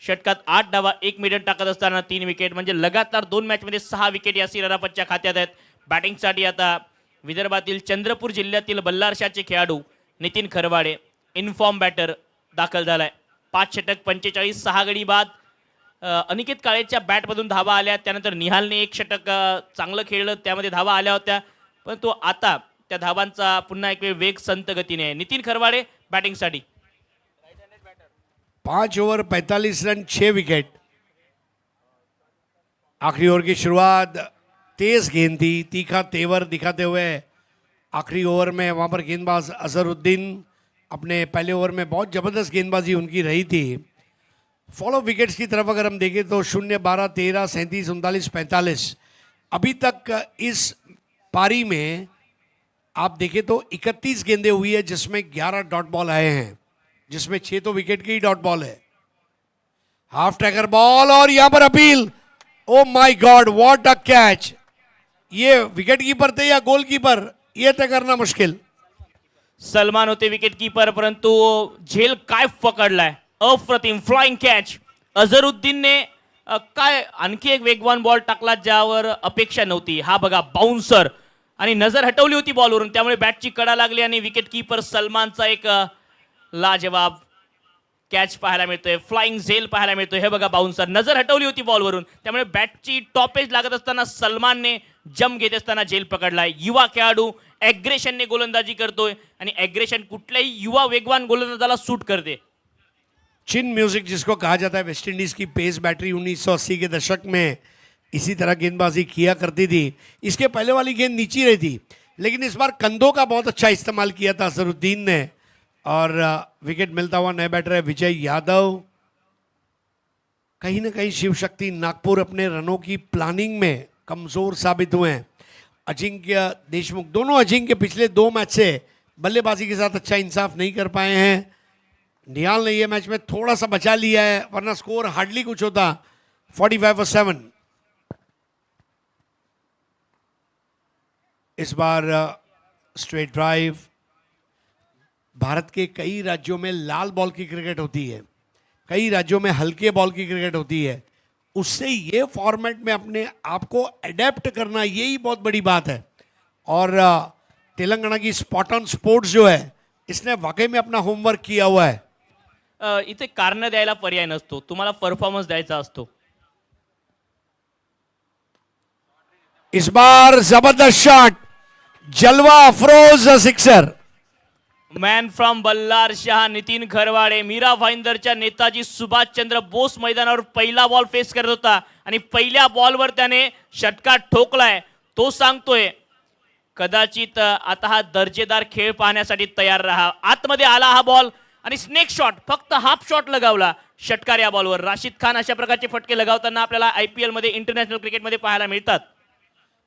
षटकात 8 धावा 1 मिडन टाकत असताना 3 विकेट. म्हणजे लगातार 2 मॅचमध्ये 6 विकेट यासिर अराफतच्या खात्यात आहेत. बॅटिंगसाठी आता विदर्भातील चंद्रपूर जिल्ह्यातील बल्लारशाचे खेळाडू नितीन खरवाडे इनफॉर्म बॅटर दाखल झालाय. 5 षटक 45 6 गडी बाद. अनिकेत काळेच्या बॅटमधून धावा आल्या. त्यानंतर निहालने 1 षटक चांगलं खेळलं, त्यामध्ये धावा आल्या होत्या. परंतु आता त्या धावांचा पुन्हा एक वेग संत गतीने आहे. नितीन खरवाडे बॅटिंगसाठी. 5 over 45 run 6 wicket. आखिरी ओवर की शुरुआत. तेज गेंद थी, तीखा तेवर दिखाते हुए आखिरी ओवर में वहाँ पर गेंदबाज अजहरुद्दीन. अपने पहले ओवर में बहुत ज़बरदस्त गेंदबाजी उनकी रही थी. फॉलो विकेट्स की तरफ अगर हम देखें तो 0 12 13 37 39 45. अभी तक इस पारी में आप देखें तो 31 गेंदें हुई है जिसमें 11 डॉट बॉल आए हैं, जिसमें 6 तो विकेट की ही डॉट बॉल है. हाफ टैकर बॉल और यहां पर appeal. Oh my God, what a catch. ये विकेट कीपर थे या गोलकीपर, ये तय करना मुश्किल. सलमान होते विकेट कीपर परंतु झेल काय पकडलाय. अप्रतिम फ्लाइंग कॅच. अझरुद्दीनने काय आणखी एक वेगवान बॉल टाकला ज्यावर अपेक्षा नव्हती. हा बघा बाउन्सर आणि नजर हटवली होती बॉलवरून, त्यामुळे बॅटची कडा लागली आणि विकेट कीपर सलमानचा एक लाजवाब कॅच पाहायला मिळतोय. फ्लाइंग झेल पाहायला मिळतोय. हे बघा बाउन्सर, नजर हटवली होती बॉलवरून, त्यामुळे बॅटची टॉपेज लागत असताना सलमानने जम घेत असताना झेल पकडलाय. युवा खेळाडू ॲग्रेशनने गोलंदाजी करतोय आणि ॲग्रेशन कुठल्याही युवा वेगवान गोलंदाजाला सूट करते. चिन म्यूजिक जिसको कहा जाता है, वेस्ट इंडीज की पेस बैटरी 1980 के दशक में इसी तरह गेंदबाजी किया करती थी. इसके पहले वाली गेंद नीची रही थी, लेकिन इस बार कंधों का बहुत अच्छा इस्तेमाल किया था अजहरुद्दीन ने और विकेट मिलता हुआ नए बैटर है विजय यादव. कहीं ना कहीं शिव शक्ति नागपुर अपने रनों की प्लानिंग में कमजोर साबित हुए हैं. अजिंक्य देशमुख, दोनों अजिंक्य पिछले 2 मैच से बल्लेबाजी के साथ अच्छा इंसाफ नहीं कर पाए हैं. निहाल ने ये मैच में थोड़ा सा बचा लिया है, वरना स्कोर हार्डली कुछ होता. 45 for 7. इस बार स्ट्रेट ड्राइव. भारत के कई राज्यों में लाल बॉल की क्रिकेट होती है, कई राज्यों में हल्के बॉल की क्रिकेट होती है. उससे ये फॉर्मेट में अपने आप को अडेप्ट करना, यही बहुत बड़ी बात है. और तेलंगाना की स्पॉट ऑन स्पोर्ट्स जो है इसने वाकई में अपना होमवर्क किया हुआ है। इथे कारण द्यायला पर्याय नसतो, तुम्हाला परफॉर्मन्स द्यायचा असतो. इस बार जबरदस्त शॉट, जलवा Afroz sixer. Man from Ballarshah Nitin Kharwade Mira भाईंदरच्या नेताजी सुभाषचंद्र बोस मैदानावर पहिला बॉल फेस करत होता आणि पहिल्या बॉलवर त्याने षटकार ठोकलाय. तो सांगतोय कदाचित आता हा दर्जेदार खेळ पाहण्यासाठी तयार राहा. आतमध्ये आला हा बॉल आणि स्नेक शॉट, फक्त हाफ शॉट लगावला षटकार या बॉलवर. राशिद खान अशा प्रकारचे फटके लगावताना आपल्याला IPL मध्ये इंटरनॅशनल क्रिकेटमध्ये पाहायला मिळतात.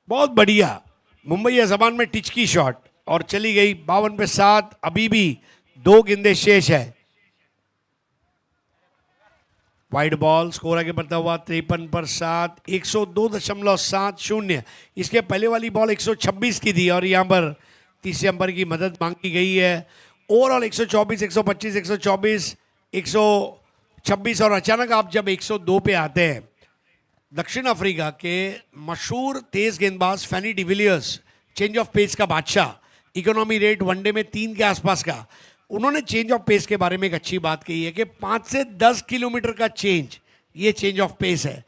बहुत बढ़िया, मुंबई जबान में टिचकी शॉट और चली गई 52 पे 7। अभी भी 2 गेंदे शेष है। वाइड बॉल, स्कोर आगे बढ़ता हुआ 53 पर 7, 102.70। इसके पहले वाली बॉल 126 की थी और यहाँ पर तीसरे अंपर की मदद मांगी गई है। ओवरऑल 124, 125, 124, 126 और अचानक आप जब 102 पे आते हैं, दक्षिण अफ्रीका के मशहूर तेज गेंदबाज फैनी डिविलियर्स, चेंज ऑफ पेस का बादशाह, इकोनॉमी रेट वनडे में 3 के आसपास का, उन्होंने चेंज ऑफ पेस के बारे में एक अच्छी बात कही है कि 5 से 10 किलोमीटर का चेंज, ये चेंज ऑफ पेस है।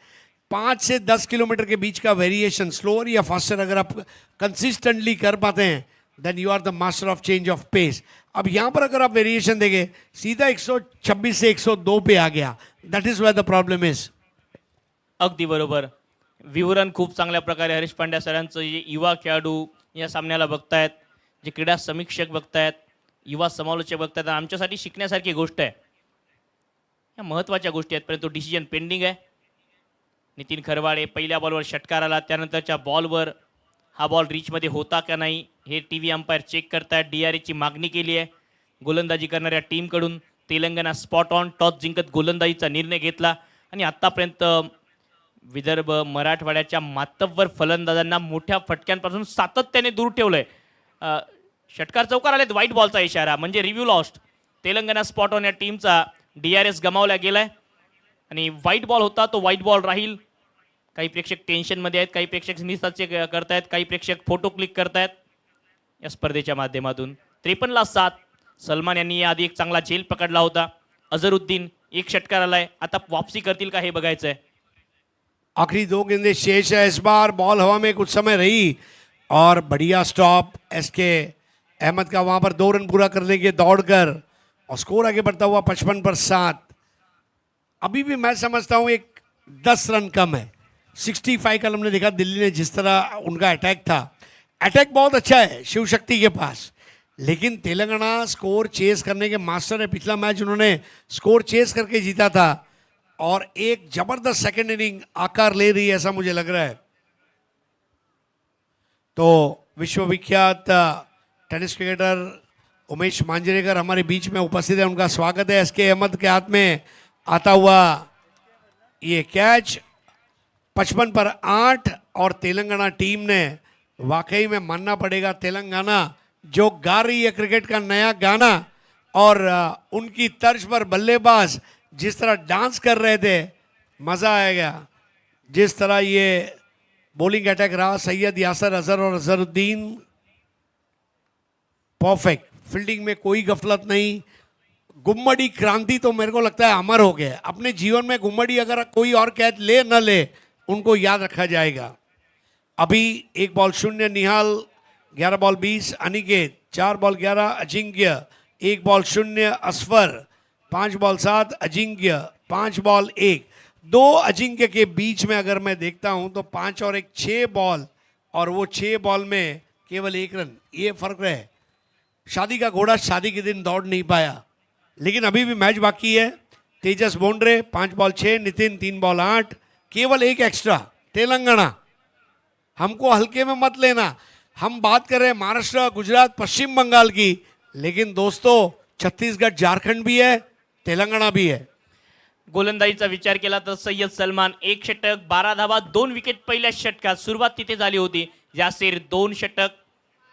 5 से 10 किलोमीटर के बीच का वेरिएशन, स्लोअर या फास्टर, अगर आप कंसिस्टेंटली कर पाते हैं then you are the master of change of pace. अब यहाँ पर अगर आप वेरिएशन देंगे, सीधा 126 से 102 पे आ गया, that is where the problem is. अगदी बरोबर. विवरण खूप चांगल्या प्रकारे हरीश पांड्या सरांचं, जे युवा खेळाडू या सामन्याला बघतायत, जे क्रीडा समीक्षक बघतायत, युवा समालोचक बघतायत, आमच्यासाठी शिकण्यासारखी गोष्ट आहे. या महत्त्वाच्या गोष्टी आहेत, परंतु डिसिजन पेंडिंग आहे. नितीन खरवाडे पहिल्या बॉलवर षटकार आला, त्यानंतरच्या बॉलवर हा बॉल रीचमध्ये होता का नाही हे TV अंपायर चेक करतायत. DRAची मागणी केली आहे गोलंदाजी करणाऱ्या टीमकडून. तेलंगणा स्पॉट ऑन टॉस जिंकत गोलंदाजीचा निर्णय घेतला आणि आत्तापर्यंत विदर्भ मराठवाड्याच्या मातब्बर फलंदाजांना मोठ्या फटक्यांपासून सातत्याने दूर ठेवलंय. षटकार चौकार आलेत, व्हाईट बॉलचा इशारा म्हणजे review lost. Telangana spot on या टीमचा DRS गमावला गेलाय आणि व्हाईट बॉल होता तो व्हाईट बॉल राहील. काही प्रेक्षक टेन्शनमध्ये आहेत, काही प्रेक्षक स्मिताचे करतायत, काही प्रेक्षक फोटो क्लिक करतायत या स्पर्धेच्या माध्यमातून. 53-7 सलमान यांनी याआधी एक चांगला झेल पकडला होता. अझरुद्दीन एक षटकार आलाय, आता वापसी करतील का हे बघायचं है. आखिरी 2 गेंदे शेष है। इस बार बॉल हवा में कुछ समय रही और बढ़िया स्टॉप SK अहमद का, वहां पर 2 रन पूरा करने के दौड़कर, और स्कोर आगे बढ़ता हुआ 55 पर 7। अभी भी मैं समझता हूं एक 10 रन कम है। 65 का हमने देखा दिल्ली ने जिस तरह उनका अटैक था, अटैक बहुत अच्छा है शिव शक्ति के पास, लेकिन तेलंगाना स्कोर चेस करने के मास्टर है। पिछला मैच उन्होंने स्कोर चेस करके जीता था और एक जबरदस्त सेकंड इनिंग आकार ले रही है ऐसा मुझे लग रहा है। तो विश्वविख्यात टेनिस क्रिकेटर उमेश मांजरेकर हमारे बीच में उपस्थित है, उनका स्वागत है। SK अहमद के हाथ में आता हुआ ये कैच 55 पर 8 और तेलंगाना टीम ने, वाकई में मानना पड़ेगा, तेलंगाना जो गा रही है क्रिकेट का नया गाना, और उनकी तर्ज पर बल्लेबाज जिस तरह डांस कर रहे थे, मज़ा आएगा। जिस तरह ये बॉलिंग अटैक रहा, सैयद यासर अजहर और अजहरुद्दीन परफेक्ट, फील्डिंग में कोई गफलत नहीं। गुम्मडी क्रांति तो मेरे को लगता है अमर हो गया। अपने जीवन में गुम्मडी अगर कोई और कैच ले न ले, उनको याद रखा जाएगा। अभी 1 बॉल 0 निहाल, 11 ball 20 Aniket, 4 ball 11 Ajinkya, 1 ball 0 Asfar, 5 ball 7 Ajinkya, 5 ball 1। 2 Ajinkya के बीच में अगर मैं देखता हूं तो 5 और 1 6 बॉल, और वो 6 बॉल में केवल 1 रन, ये फर्क है। शादी का घोड़ा शादी के दिन दौड़ नहीं पाया, लेकिन अभी भी मैच बाकी है। तेजस बोंड्रे 5 बॉल 6, नितिन 3 बॉल 8, केवल 1 एक्स्ट्रा। तेलंगाना, हमको हल्के में मत लेना। हम बात कर रहे हैं महाराष्ट्र, गुजरात, पश्चिम बंगाल की, लेकिन दोस्तों छत्तीसगढ़, झारखंड भी है, तेलंगाना भी है। गोलंदाजीचा विचार केला तर सय्यद सलमान 1 षटक 12 धावा 2 विकेट पहिल्या षटकात. सुरुवात तिथे झाली होती. यासिर 2 षटक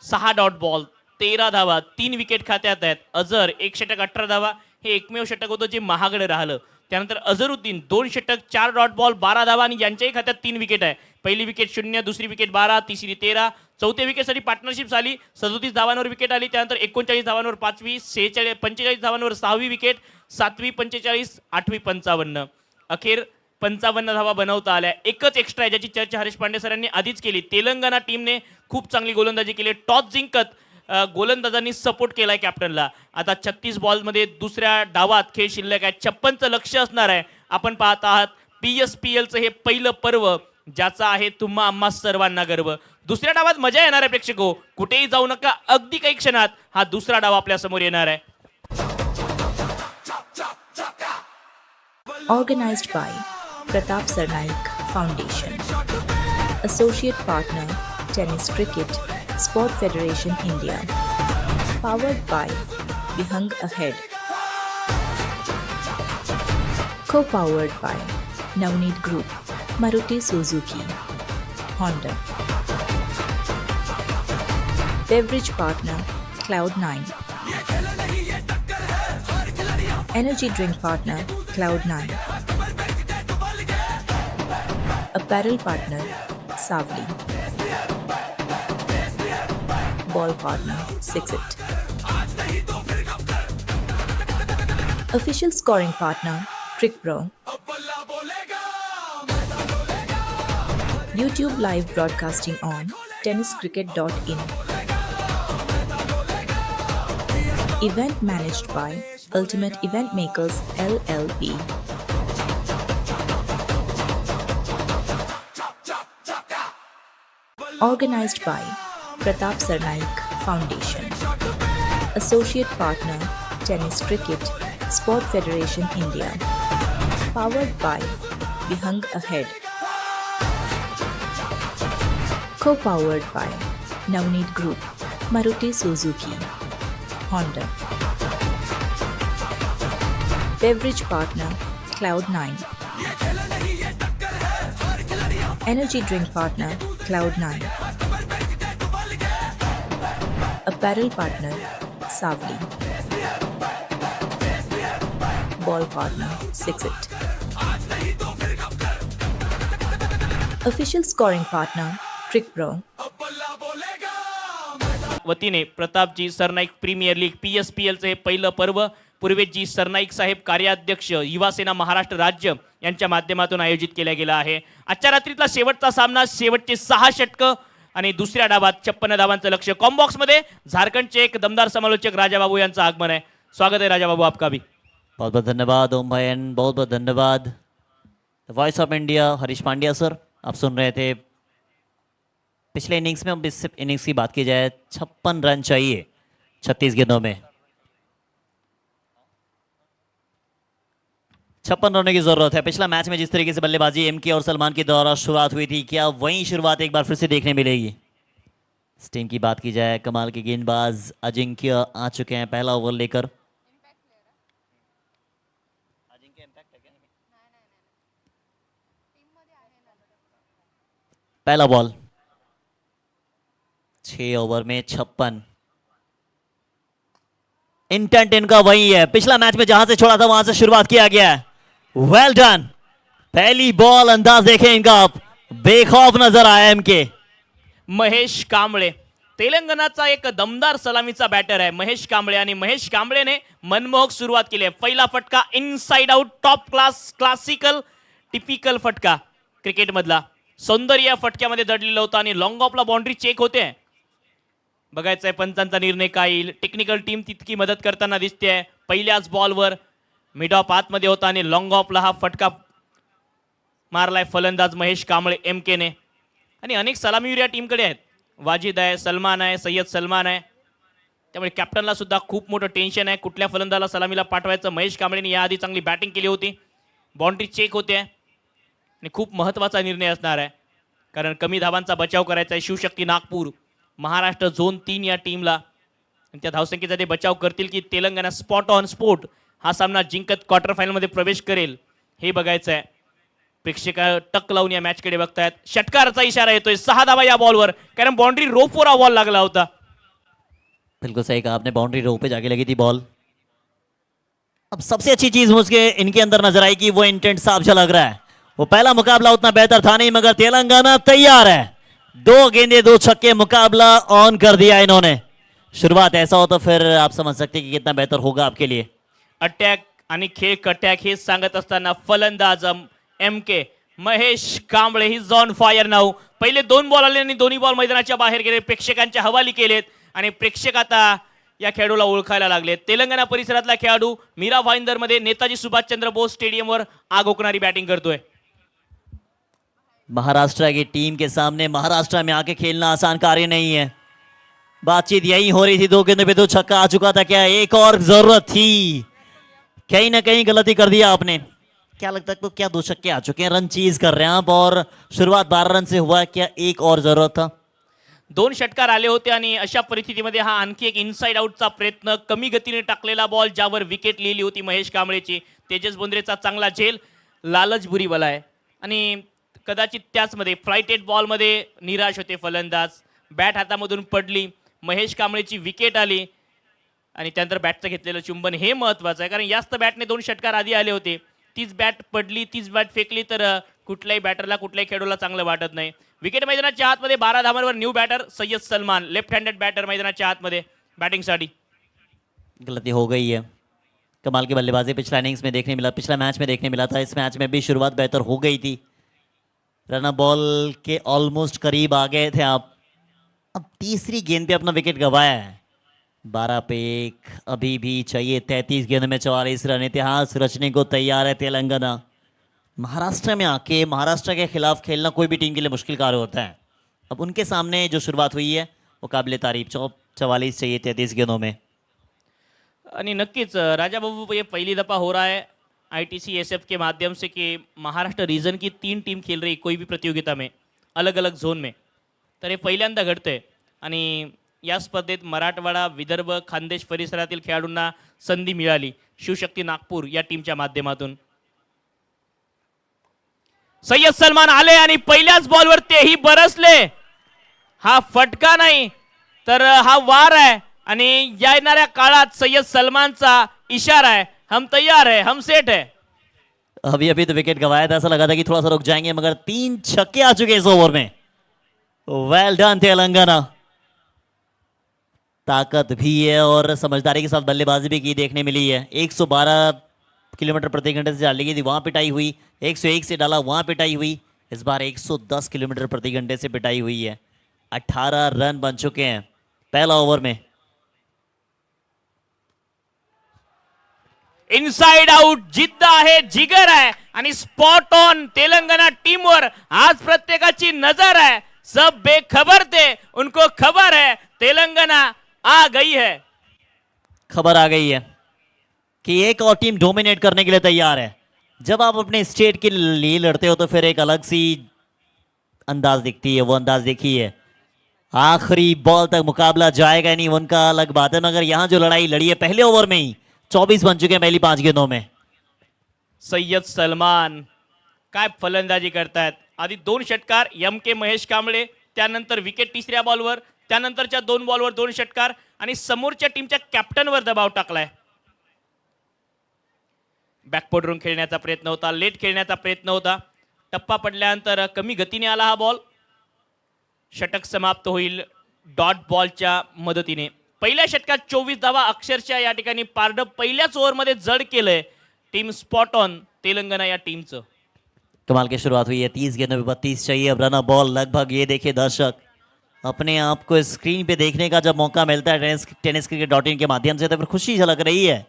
6 डॉट बॉल 13 धावा 3 विकेट खात्यात आहेत. अझर 1 षटक 18 धावा, हे एकमेव षटक होतं जे महागडे राहिलं. त्यानंतर अझरुद्दीन 2 षटक 4 डॉट बॉल 12 धावा आणि यांच्याही खात्यात 3 विकेट आहे. पहिली विकेट 0, दुसरी विकेट 12, तिसरी 13, चौथ्या विकेटसाठी पार्टनरशिप झाली, 37 धावांवर विकेट आली. त्यानंतर 39 धावांवर पाचवी, 45 धावांवर सहावी विकेट, सातवी 45, आठवी 55. अखेर 55 धावा बनवता आल्या. एकच एक्स्ट्रा आहे ज्याची चर्चा हरीश पांडे सरांनी आधीच केली. तेलंगणा टीमने खूप चांगली गोलंदाजी केली. टॉस जिंकत गोलंदाजांनी सपोर्ट केलाय कॅप्टनला. आता 36 बॉलमध्ये दुसऱ्या डावात खेळ शिल्लक आहे. 56चं लक्ष असणार आहे. आपण पाहत आहात PSPLचं हे पहिलं पर्व ज्याचा आहे तुम्हा आम्हा सर्वांना गर्व. दुसऱ्या डावात मजा येणार आहे प्रेक्षको, कुठेही जाऊ नका. अगदी काही क्षणात हा दुसरा डाव आपल्या समोर येणार आहे. Organized by Pratap Sarnaik Foundation. Associate Partner Tennis Cricket Sport Federation India. Powered by Vihang Ahead. Co-powered by Navneet Group, Maruti Suzuki, Honda. Beverage Partner Cloud9. Energy Drink Partner Cloud9. Apparel Partner Savli. Ball Partner Sixit. Official Scoring Partner TrickPro. YouTube live broadcasting on tenniscricket.in. Event managed by Ultimate Event Makers LLP. Organized by Pratap Sarnaik Foundation. Associate Partner Tennis Cricket Sport Federation India. Powered by Vihang Ahead. Co-powered by Navneet Group, Maruti Suzuki, Honda. Beverage Partner Cloud9. Energy Drink Partner Cloud9. Apparel Partner Savli. Ball Partner Sixit. Official Scoring Partner TrickPro. वतीने प्रतापजी Sarnaik premier league PSPLचं हे पहिलं पर्व पूर्वेजी सरनाईक साहेब कार्याध्यक्ष युवासेना महाराष्ट्र राज्य यांच्या माध्यमातून आयोजित केला गेला आहे. आजच्या रात्रीतला शेवटचा सामना, शेवटचे 6 षटकं आणि दुसऱ्या डावात 56 धावांचं लक्ष्य. कॉम्बॉक्समध्ये झारखंडचे एक दमदार समालोचक राजाबाबू यांचं आगमन आहे. स्वागत है राजाबाबू आपका भी. बहुत बहुत धन्यवाद ओम भाई एंड बहुत बहुत धन्यवाद voice of India Harish Pandya sir. आप सुन रहे थे पिछले इनिंग्स में, अब इस इनिंग्स की बात की जाए 56 रन चाहिए 36 गेंदों में. 56 रनों की जरूरत है. पिछला मैच में जिस तरीके से बल्लेबाजी एमके और सलमान की द्वारा शुरुआत हुई थी, क्या वही शुरुआत एक बार फिर से देखने मिलेगी? इस टीम की बात की जाए, कमाल के गेंदबाज अजिंक्य आ चुके हैं पहला ओवर लेकर. पहला बॉल 6 ओवर में 56. इंटेंट इनका वही है, पिछला मैच में जहां से छोड़ा था वहां से शुरुआत किया गया है. Well done. पहली बॉल अंदाज देखें इनका, बेखौफ नजर आया एमके. महेश कांबळे तेलंगणाचा एक दमदार सलामीचा बॅटर आहे महेश कांबळे, आणि महेश कांबळेने मनमोहक सुरुवात केली आहे. पहिला फटका inside out, top class, classical, typical फटका क्रिकेटमधला. सौंदर्य या फटक्यामध्ये दडलेलं होतं आणि लॉंग ऑफला बाउंड्री चेक होते. बघायचंय पंचांचा निर्णय काय येईल. टेक्निकल टीम तितकी मदत करताना दिसते. पहिल्याच बॉलवर मिड ऑफ आतमध्ये होता आणि लॉंग ऑफला हा फटका मारलाय फलंदाज महेश कांबळे एमकेने. आणि अनेक सलामीवीर या टीमकडे आहेत. वाजिद आहे, सलमान आहे, सय्यद सलमान आहे. त्यामुळे कॅप्टनला सुद्धा खूप मोठं टेन्शन आहे, कुठल्या फलंदाला सलामीला पाठवायचं. महेश कांबळेने याआधी चांगली बॅटिंग केली होती. बाउंड्री चेक होते आणि खूप महत्त्वाचा निर्णय असणार आहे, कारण कमी धावांचा बचाव करायचा आहे. शिवशक्ती नागपूर, महाराष्ट्र झोन 3 या टीमला. आणि त्या धावसंख्येचा ते बचाव करतील की तेलंगणा स्पॉट ऑन स्पोर्ट हा सामना जिंकत क्वार्टर फायनलमध्ये प्रवेश करेल, हे बघायचं आहे. प्रेक्षक टक लावून या मॅचकडे बघतायत. षटकाराचा इशारा येतोय. 6 धावा या बॉलवर, कारण बाउंड्री रोपवर हा बॉल लागला होता. बिल्कुल सही कहा आपने, बाउंड्री रो पे जाके लगी थी बॉल. अब सबसे अच्छी चीज मुझे इनके अंदर नजर आई कि वो इंटेंट साफ झलक रहा है. वो पहला मुकाबला उतना बेहतर था नहीं, मगर तेलंगाना तैयार है. 2 गेंदे 2 छक्के, मुकाबला ऑन कर दिया इन्होंने। शुरुआत ऐसा हो तो फिर आप समझ सकते हैं कि कितना बेहतर होगा आपके लिए। अटॅक आणि खेळ कटॅक हे सांगत असताना फलंदाज एम के महेश कांबळे ही ऑन फायर नाऊ. पहिले 2 बॉल आले आणि दोन्ही बॉल मैदानाच्या बाहेर गेले, प्रेक्षकांच्या हवाली केलेत आणि प्रेक्षक आता या खेळाडूला ओळखायला लागले. तेलंगणा परिसरातला खेळाडू मीरा भाईंदर मध्ये नेताजी सुभाषचंद्र बोस स्टेडियमवर आग ओकणारी बॅटिंग करतोय. महाराष्ट्र की टीम के सामने महाराष्ट्र में आके खेलना आसान कार्य नहीं है। बातचीत यही हो रही थी, 2 गेंदों पे 2 छक्का आ चुका था, क्या एक और जरूरत थी? कहीं ना कहीं गलती कर दिया आपने। क्या लगता है, तो क्या 2 छक्के आ चुके हैं, रन चीज कर रहे हैं आप और शुरुआत 12 रन से हुआ है, क्या एक और जरूरत था? 2 षटकार आले होते आणि अशा परिस्थितीमध्ये हा आणखी एक इनसाइड आउटचा प्रयत्न, कमी गतीने टाकलेला बॉल ज्यावर विकेट लिहिली होती महेश कांबळेची. तेजस बोंद्रेचा चांगला झेल, लालच बुरी बला आहे आणि कदाचित त्याचमध्ये फ्लाइटेड बॉलमध्ये निराश होते फलंदाज. बॅट हातामधून पडली, महेश कांबळेची विकेट आली आणि त्यानंतर बॅटचं घेतलेलं चुंबन हे महत्त्वाचं आहे, कारण याच बॅटने 2 षटकार आधी आले होते. तीच बॅट पडली, तीच बॅट फेकली तर कुठल्याही बॅटरला कुठल्याही खेळाडूला चांगलं वाटत नाही. विकेट मैदानाच्या आतमध्ये 12 धावांवर new batter Sayyad Salman, left handed batter मैदानाच्या आतमध्ये बॅटिंगसाठी. गलती हो गई है। कमाल की बल्लेबाजी पिछला इनिंग्स में देखने मिला, पिछला मैच में देखने मिला था। इस मैच में भी शुरुआत बेहतर हो गई थी, रन बॉल के ऑलमोस्ट करीब आ गए थे आप। अब तीसरी गेंद पे अपना विकेट गंवाया है। 12 पे 1 अभी भी चाहिए। 33 गेंद में 44 रन। इतिहास रचने को तैयार है तेलंगाना। महाराष्ट्र में आके महाराष्ट्र के खिलाफ खेलना कोई भी टीम के लिए मुश्किल कार्य होता है। अब उनके सामने जो शुरुआत हुई है वो काबिल तारीफ। 44 चाहिए 33 गेंदों में। आणि नक्कीच राजा बाबू, ये पहली दफ़ा हो रहा है ITC-SF के माध्यम से कि महाराष्ट्र रीजन की 3 टीम खेल रही कोई भी प्रतियोगिता में अलग अलग झोन में. तर हे पहिल्यांदा घडतंय आणि या स्पर्धेत मराठवाडा, विदर्भ, खानदेश परिसरातील खेळाडूंना संधी मिळाली शिवशक्ती नागपूर या टीमच्या माध्यमातून. सय्यद सलमान आले आणि पहिल्याच बॉलवर तेही बरसले. हा फटका नाही तर हा वार आहे आणि येणाऱ्या काळात सय्यद सलमानचा इशारा है, हम तैयार है, हम सेट है. अभी अभी तो विकेट गंवाया था, ऐसा लगा था कि थोड़ा सा रुक जाएंगे, मगर 3 छक्के आ चुके इस ओवर में। Well done Telangana. ताकत भी है और समझदारी के साथ बल्लेबाजी भी की देखने मिली है। 112 किलोमीटर प्रति घंटे से डाली गई थी, वहां पिटाई हुई। 101 से डाला, वहां पिटाई हुई। इस बार 110 किलोमीटर प्रति घंटे से पिटाई हुई है। 18 रन बन चुके हैं पहला ओवर में। इनसाइड आउट, जिद्द आहे, जिगर आहे आणि स्पॉट ऑन तेलंगणा टीमवर आज प्रत्येकाची नजर है. सब बेखबर थे, उनको खबर है तेलंगाना आ गई है. खबर आ गई है कि एक और टीम डोमिनेट करने के लिए तैयार है। जब आप अपने स्टेट के लिए लड़ते हो तो फिर एक अलग सी अंदाज दिखती है। वो अंदाज देखी है, आखिरी बॉल तक मुकाबला जाएगा नहीं, उनका अलग बात है। मगर यहां जो लड़ाई लड़ी है पहले ओवर में ही 24 बन चुके हैं पहली 5 गेंदों में। सय्यद सलमान काय फलंदाजी करतायत. आधी 2 षटकार के महेश कांबळे, त्यानंतर विकेट तिसऱ्या बॉलवर, त्यानंतरच्या 2 बॉलवर 2 षटकार आणि समोरच्या टीमच्या कॅप्टनवर दबाव टाकलाय. बॅकपोर्डरून खेळण्याचा प्रयत्न होता, लेट खेळण्याचा प्रयत्न होता. टप्पा पडल्यानंतर कमी गतीने आला हा बॉल. षटक समाप्त होईल डॉट बॉलच्या मदतीने. पहिल्या षटकात 24 धावा अक्षरशः या ठिकाणी पारड पहिल्याच ओव्हरमध्ये जड केलंय टीम स्पॉट ऑन तेलंगाना या टीमचं. कमाल की शुरुआत हुई है। 30 गेंदों में 32 चाहिए। अब रन बॉल लगभग, ये देखिए दर्शक, अपने आप को स्क्रीन पे देखने का जब मौका मिलता है टेनिस क्रिकेट .in के माध्यम से तो फिर खुशी झलक रही है।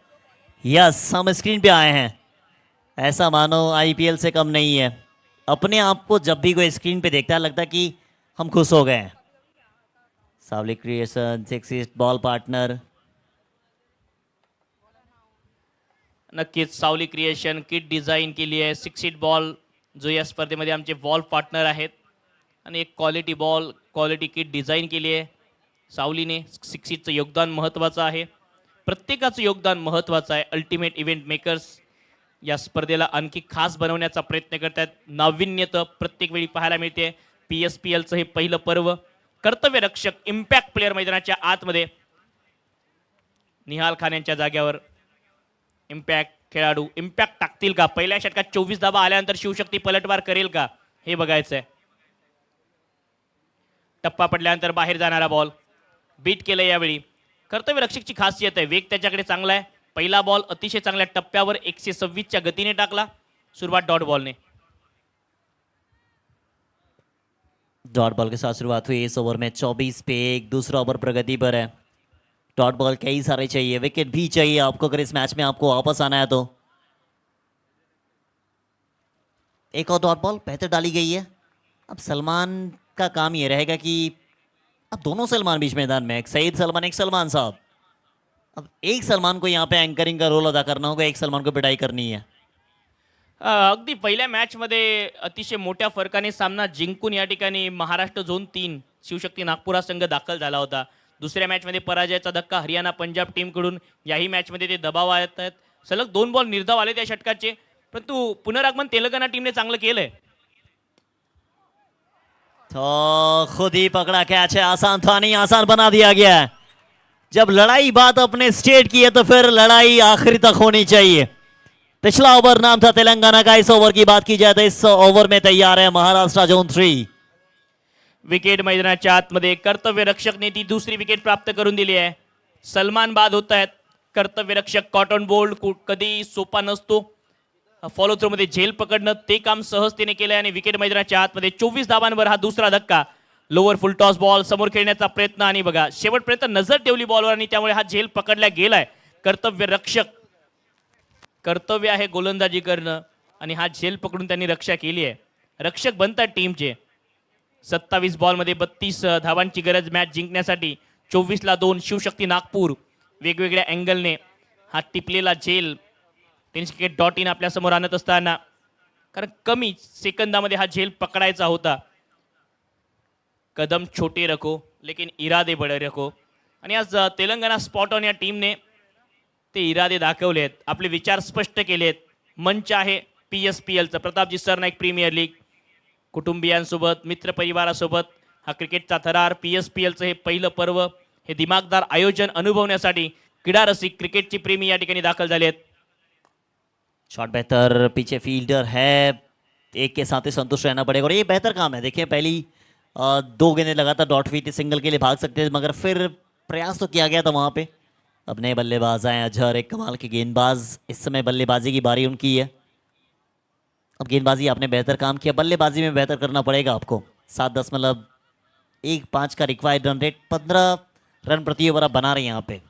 यस, हम स्क्रीन पे आए हैं, ऐसा मानो IPL से कम नहीं है। अपने आप को जब भी कोई स्क्रीन पे देखता है लगता है कि हम खुश हो गए हैं। सावली क्रिएशन 6 बॉल पार्टनर। नक्कीच सावली क्रिएशन किट डिझाईन केली आहे. 6 बॉल जो या स्पर्धेमध्ये आमचे बॉल पार्टनर आहेत आणि एक quality ball quality kit design केली आहे सावलीने. 6चं योगदान महत्त्वाचं आहे, प्रत्येकाचं योगदान महत्त्वाचं आहे. अल्टिमेट इव्हेंट मेकर्स या स्पर्धेला आणखी खास बनवण्याचा प्रयत्न करतात. नाविन्यता प्रत्येक वेळी पाहायला मिळते. PSPLचं हे पहिलं पर्व. कर्तव्य रक्षक इम्पॅक्ट प्लेयर मैदानाच्या आतमध्ये निहाल खान यांच्या जाग्यावर इम्पॅक्ट खेळाडू इम्पॅक्ट टाकतील का? पहिल्या षटकात 24 धावा आल्यानंतर शिवशक्ती पलटवार करेल का हे बघायचं आहे. टप्पा पडल्यानंतर बाहेर जाणारा बॉल बीट केलं यावेळी. कर्तव्य रक्षकची खासियत आहे, वेग त्याच्याकडे चांगला आहे. पहिला बॉल अतिशय चांगल्या टप्प्यावर 126च्या गतीने टाकला. सुरुवात डॉट बॉलने. डॉट बॉल के साथ शुरुआत हुई इस ओवर में 24 पे 1. दूसरा ओवर प्रगति पर है. डॉट बॉल कई सारे चाहिए, विकेट भी चाहिए आपको अगर इस मैच में आपको वापस आना है तो. एक और डॉट बॉल बेहतर डाली गई है. अब सलमान का काम ये रहेगा कि अब दोनों सलमान बीच मैदान में, एक सईद सलमान एक सलमान साहब. अब एक सलमान को यहाँ पे एंकरिंग का रोल अदा करना होगा, एक सलमान को पिटाई करनी है. अगदी पहिल्या मॅचमध्ये अतिशय मोठ्या फरकाने सामना जिंकून या ठिकाणी महाराष्ट्र झोन 3 शिवशक्ती नागपूर हा संघ दाखल झाला होता. दुसऱ्या मॅचमध्ये पराजयाचा धक्का हरियाणा पंजाब टीमकडून. याही मॅचमध्ये ते दबाव येत आहेत. सलग 2 बॉल निर्धाव आले त्या षटकाचे, परंतु पुनरागमन तेलंगणा टीमने चांगलं केलंय. तो खुद ही पकड़ा कैच है, आसान था नहीं, आसान बना दिया गया है. जब लड़ाई बात अपने स्टेट की है तो फिर लड़ाई आखिरी तक होनी चाहिए. पिछला ओवर नाम था तेलंगाना का, इस ओवर की बात की जाए तो इस ओवर में तैयार है महाराष्ट्र जोन 3. विकेट मैदानाच्या आतमध्ये कर्तव्य रक्षकने ती दुसरी विकेट प्राप्त करून दिली आहे. सलमान बाद होत आहेत. कर्तव्य रक्षक कॉटन बोल्ड कधी सोपा नसतो. फॉलो थ्रो मध्ये झेल पकडणं ते काम सहजतेने केलंय आणि विकेट मैदानाच्या आतमध्ये 24 धावांवर हा दुसरा धक्का. लोअर फुल टॉस बॉल समोर खेळण्याचा प्रयत्न आणि बघा शेवटपर्यंत नजर ठेवली बॉलवर आणि त्यामुळे हा झेल पकडला गेलाय. कर्तव्य रक्षक कर्तव्य आहे गोलंदाजी करणं आणि हा झेल पकडून त्यांनी रक्षा केली आहे. रक्षक बनतात टीमचे. 27 बॉलमध्ये 32 धावांची गरज मॅच जिंकण्यासाठी. 24ला 2 शिवशक्ती नागपूर. वेगवेगळ्या अँगलने हा टिपलेला झेल टेनिस क्रिकेट .in आपल्या समोर आणत असताना, कारण कमी सेकंदामध्ये हा झेल पकडायचा होता. कदम छोटे रखो लेकिन इरादे बडे रखो. आणि आज तेलंगणा स्पॉट ऑन या टीमने ते इरादे दाखवले आहेत, आपले विचार स्पष्ट केले आहेत. मंच आहे PSPLचं, प्रतापजी सरनाईक प्रीमियर लीग. कुटुंबियांसोबत मित्रपरिवारासोबत हा क्रिकेटचा थरार. PSPLचं हे पहिलं पर्व, हे दिमागदार आयोजन अनुभवण्यासाठी क्रीडा रसिक क्रिकेटची प्रेमी या ठिकाणी दाखल झाले आहेत. शॉट बेहतर, पीछे फील्डर है, एक के साथ ही संतुष्ट रहना पड़ेगा और ये बेहतर काम है. देखिए पहली 2 गेंदें लगातार डॉट हुई थी, सिंगल के लिए भाग सकते थे मगर फिर प्रयास तो किया गया था वहाँ पे. अब नए बल्लेबाज आए अजहर, एक कमाल के गेंदबाज. इस समय बल्लेबाजी की बारी उनकी है. अब गेंदबाजी आपने बेहतर काम किया, बल्लेबाजी में बेहतर करना पड़ेगा आपको. 7.15 का रिक्वायर्ड रन रेट, 15 रन प्रति ओवर आप बना रहे हैं यहाँ पे.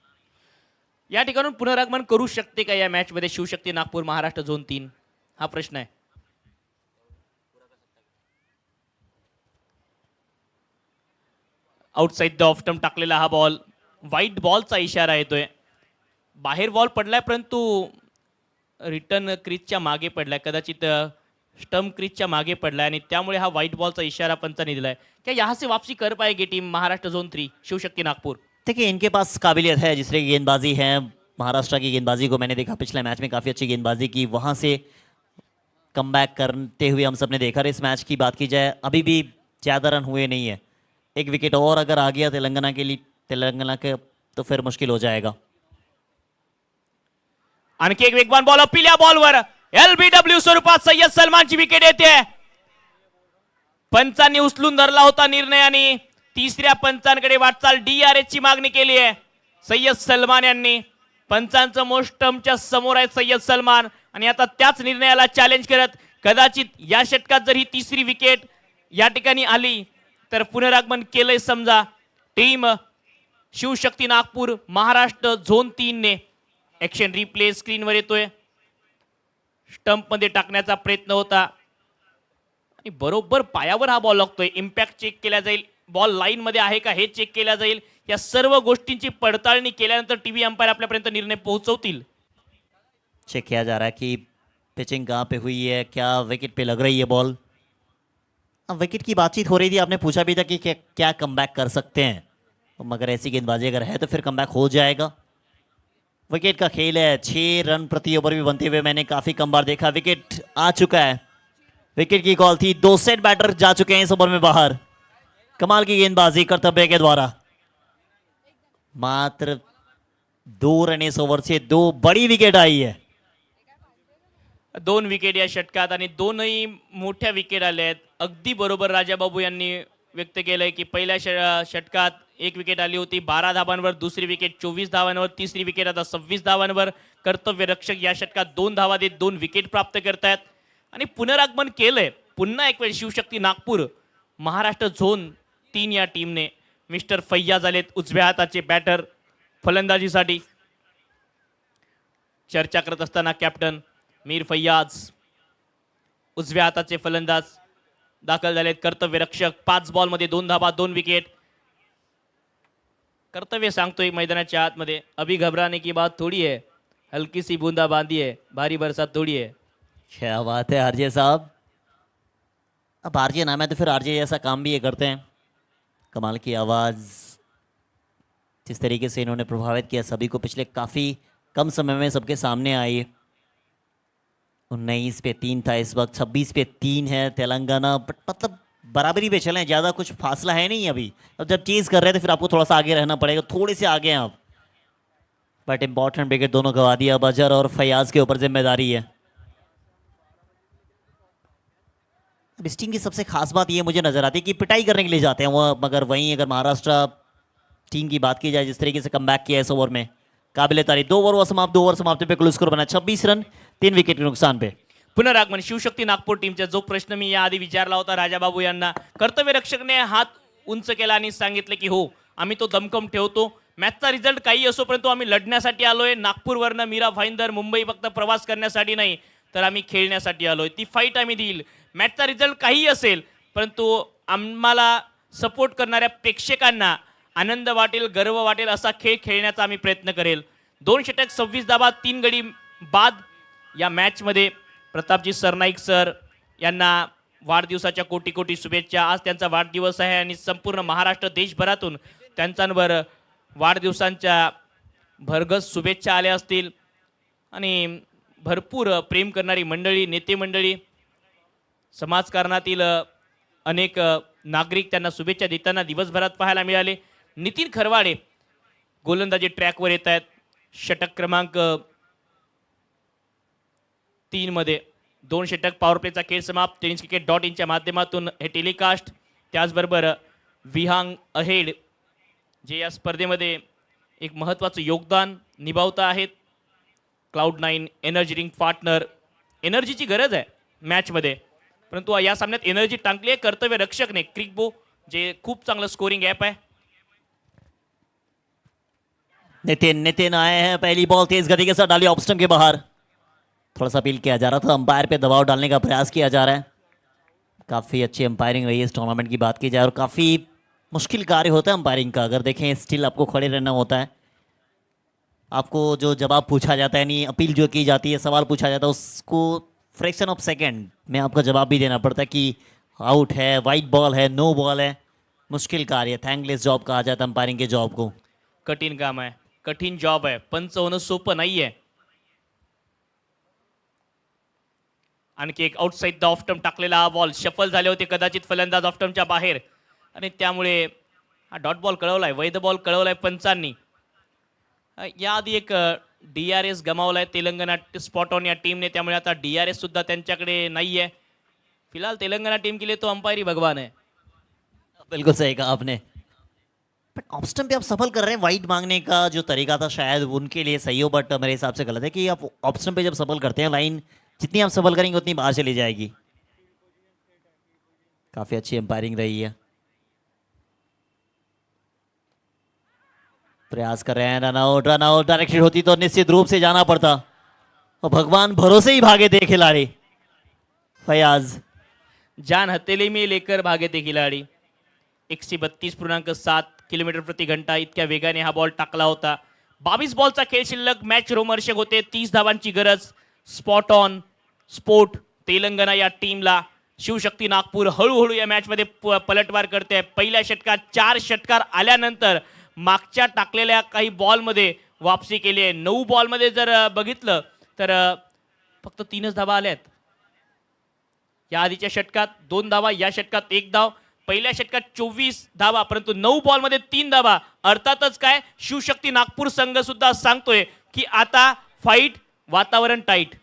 या ठिकाणून पुनरागमन करू शकते का या मॅचमध्ये शिवशक्ती नागपूर महाराष्ट्र झोन 3? हा प्रश्न आहे. आउटसाइड द ऑफ स्टंप टाकलेला हा बॉल. व्हाईट बॉलचा इशारा येतोय. बाहेर बॉल पडलाय परंतु रिटर्न क्रीजच्या मागे पडलाय, कदाचित स्टंप क्रीजच्या मागे पडलाय आणि त्यामुळे हा व्हाईट बॉलचा इशारा पंचाने दिलाय. क्या यहाँ से वापसी कर पाएगी टीम महाराष्ट्र झोन 3 शिवशक्ती नागपुर? देखिए इनके पास काबिलियत है, जिस तरह की गेंदबाजी है. महाराष्ट्र की गेंदबाजी को मैंने देखा पिछले मैच में, काफ़ी अच्छी गेंदबाजी की, वहाँ से कम बैक करते हुए हम सब ने देखा. इस मैच की बात की जाए अभी भी ज़्यादा रन हुए नहीं है. एक विकेट और अगर आ गया तेलंगाना के लिए, तेलंगाना के, तो फिर मुश्किल हो जाएगा. आणखी एक वेगवान बॉल पिल्या बॉलवर LBW स्वरूपात सय्यद सलमानची विकेट येते. पंचांनी उचलून धरला होता निर्णय आणि तिसऱ्या पंचांकडे वाटचाल. DRS ची मागणी केली आहे सय्यद सलमान यांनी. पंचांचं मोस्टमच्या समोर आहे सय्यद सलमान आणि आता त्याच निर्णयाला चॅलेंज करत कदाचित या षटकात जर ही तिसरी विकेट या ठिकाणी आली तर पुनरागमन केलंय समजा टीम शिवशक्ती नागपूर महाराष्ट्र झोन 3 ने. ॲक्शन रिप्ले स्क्रीनवर येतोय. स्टंप मध्ये टाकण्याचा प्रयत्न होता आणि बरोबर पायावर हा बॉल लागतोय. इम्पॅक्ट चेक केला जाईल, बॉल लाईन मध्ये आहे का हे चेक केला जाईल. या सर्व गोष्टींची पडताळणी केल्यानंतर टीव्ही अंपायर आपल्यापर्यंत निर्णय पोहोचवतील. चेक किया जा रहा है कि पिचिंग कहाँ पे हुई है, क्या विकेट पे लग रही है बॉल. अब विकेट की बातचीत हो रही थी, आपने पूछा भी था कि क्या कमबैक कर सकते हैं, मगर ऐसी गेंदबाजी अगर है तो फिर कमबैक हो जाएगा. विकेट का खेल है, 6 रन प्रति ओवर भी बनते हुए मैंने काफ़ी कम बार देखा. विकेट आ चुका है, विकेट की कॉल थी. 2 सेट बैटर जा चुके हैं इस ओवर में बाहर. कमाल की गेंदबाजी कर्तव्य के द्वारा. मात्र 2 रन इस ओवर से 2 बड़ी विकेट आई है. 2 विकेट या षटकात आणि दोनही मोठ्या विकेट आल्या आहेत. अगदी बरोबर राजाबाबू यांनी व्यक्त केलंय की पहिल्या षटकात एक विकेट आली होती 12 धावांवर, दुसरी विकेट 24 धावांवर, तिसरी विकेट आता 26 धावांवर. कर्तव्यरक्षक या षटकात 2 धावा देत 2 विकेट प्राप्त करतायत आणि पुनरागमन केलंय पुन्हा एक वेळ शिवशक्ती नागपूर महाराष्ट्र झोन 3 या टीमने. मिस्टर फैयाज आलेत उजव्या हाताचे बॅटर फलंदाजीसाठी. चर्चा करत असताना कॅप्टन मीर फैयाज उजव्या हाताचे फलंदाज दाखल झालेत. कर्तव्यरक्षक 5 बॉलमध्ये 2 धावा 2 विकेट. कर्तव्य सांगतोय मैदानाच्या आतमध्ये अभी घबराने की बात थोड़ी है, हल्की सी बूंदा बांदी है, भारी बरसात थोड़ी है. क्या बात है आरजे साहब. अब आरजे नाम है तो फिर आरजे जैसा काम भी ये करते हैं. कमाल की आवाज़. जिस तरीके से इन्होंने प्रभावित किया सभी को पिछले काफ़ी कम समय में सबके सामने आई. 19 पे 3 था, इस वक्त 26 पे 3 है तेलंगाना. बट मतलब बराबरी पे चलें, ज़्यादा कुछ फासला है नहीं अभी. अब जब चेज़ कर रहे थे फिर आपको थोड़ा सा आगे रहना पड़ेगा, थोड़े से आगे हैं आप. बट इंपॉर्टेंट विकेट दोनों गवा दिया. अब अजहर और फयाज के ऊपर जिम्मेदारी है. अब इस टीम की सबसे खास बात ये मुझे नजर आती है कि पिटाई करने के लिए जाते हैं वो, मगर वहीं अगर महाराष्ट्र टीम की बात की जाए जिस तरीके से कमबैक किया इस ओवर में, काबिल तारीफ. 2 ओवर समाप्त, 2 ओवर समाप्त पे कुल स्कोर बना 26 रन 3 विकेट के नुकसान पे. पुनरागमन शिवशक्ती नागपूर टीमचा जो प्रश्न मी याआधी विचारला होता राजाबाबू यांना, कर्तव्यरक्षकने हात उंच केला आणि सांगितले की हो आम्ही तो दमकम ठेवतो, मॅचचा रिझल्ट काही असो परंतु आम्ही लढण्यासाठी आलोय. नागपूरवरनं मीरा भाईंदर मुंबई फक्त प्रवास करण्यासाठी नाही तर आम्ही खेळण्यासाठी आलोय. ती फाईट आम्ही देईल. मॅचचा रिझल्ट काही असेल परंतु आम्हाला सपोर्ट करणाऱ्या प्रेक्षकांना आनंद वाटेल, गर्व वाटेल असा खेळ खेळण्याचा आम्ही प्रयत्न करेल. 2 षटक 26 धावा 3 गडी बाद या मॅचमध्ये. प्रतापजी सरनाईक सर यांना वाढदिवसाच्या कोटी कोटी शुभेच्छा. आज त्यांचा वाढदिवस आहे आणि संपूर्ण महाराष्ट्र देशभरातून त्यांच्यावर वाढदिवसांच्या भरघोस शुभेच्छा आल्या असतील आणि भरपूर प्रेम करणारी मंडळी, नेते मंडळी, समाजकारणातील अनेक नागरिक त्यांना शुभेच्छा देताना दिवसभरात पाहायला मिळाले. नितीन खरवाडे गोलंदाजी ट्रॅकवर येत आहेत. षटक क्रमांक 3 मध्ये 2 षटक. पॉवर प्लेचा खेळ समाप्त. tenniscricket.in च्या माध्यमातून हे टेलिकास्ट. त्याचबरोबर विहांग अहेड जे या स्पर्धेमध्ये एक महत्त्वाचं योगदान निभावता आहेत. Cloud9 energy drink partner. एनर्जीची गरज आहे मॅचमध्ये परंतु या सामन्यात एनर्जी टांकली आहे कर्तव्य रक्षकने. क्रिकबो जे खूप चांगलं स्कोरिंग ॲप आहे. नितिन आए हैं. पहली बॉल तेज गति के साथ डाली ऑफ स्टंप के बाहर. थोड़ा सा अपील किया जा रहा था, अंपायर पे दबाव डालने का प्रयास किया जा रहा है. काफ़ी अच्छी अंपायरिंग रही है इस टूर्नामेंट की बात की जाए और काफ़ी मुश्किल कार्य होता है अंपायरिंग का. अगर देखें स्टिल आपको खड़े रहना होता है. आपको जो जवाब पूछा जाता है यानी अपील जो की जाती है, सवाल पूछा जाता है, उसको फ्रैक्शन ऑफ सेकेंड में आपका जवाब भी देना पड़ता है कि आउट है, वाइट बॉल है, नो बॉल है. मुश्किल कार्य, थैंकलेस जॉब कहा जाता है अंपायरिंग के जॉब को. कठीण काम आहे, कठीण जॉब आहे. पंच होणं सोपं नाही आहे. आणखी एक आउटसाइड द ऑफ स्टंप टाकलेला हा बॉल. शफल झाले होते कदाचित फलंदाज ऑफ स्टंपच्या बाहेर आणि त्यामुळे हा डॉट बॉल कळवलाय, वैध बॉल कळवलाय पंचांनी. याआधी एक DRS गमावलाय तेलंगणा स्पॉट ऑन या टीमने, त्यामुळे आता DRS सुद्धा त्यांच्याकडे नाही आहे. फिलहाल तेलंगणा टीम के लिए तो अंपायरी भगवान है. बिल्कुल सही कहा आपने. बट ऑफ स्टंप पे आप सफल कर रहे हैं. वाइड मांगने का जो तरीका था शायद उनके लिए सही हो, बट मेरे हिसाब से गलत है कि आप ऑफ स्टंप पे जब सफल करते हैं लाइन जितनी आप सफल करेंगे उतनी बाहर चली जाएगी. काफ़ी अच्छी अंपायरिंग रही है. प्रयास कर रहे हैं. रन आउट डायरेक्टेड होती तो निश्चित रूप से जाना पड़ता और भगवान भरोसे ही भागे थे खिलाड़ी. फयाज जान हथेली में लेकर भागे थे खिलाडी. 132.7 किलोमीटर प्रति घंटा इतक्या वेगाने हा बॉल टाकला होता. 22 बॉलचा खेळ शिल्लक. मॅच रोमहर्षक होते. 30 धावांची गरज. स्पॉट ऑन स्पोर्ट तेलंगणा या टीमला. शिवशक्ती नागपूर हळूहळू या मॅचमध्ये पलटवार करते. पहिल्या षटकात 4 षटकार आल्यानंतर मागच्या टाकलेल्या काही बॉलमध्ये वापसी केली आहे. 9 बॉलमध्ये जर बघितलं तर फक्त 3च धावा आल्यात. या आधीच्या षटकात 2 धावा, या षटकात 1 धाव. पहिल्या षटकात 24 धावा परंतु 9 बॉलमध्ये 3 धावा. अर्थातच काय शिवशक्ती नागपूर संघ सुद्धा सांगतोय की आता फाईट, वातावरण टाईट.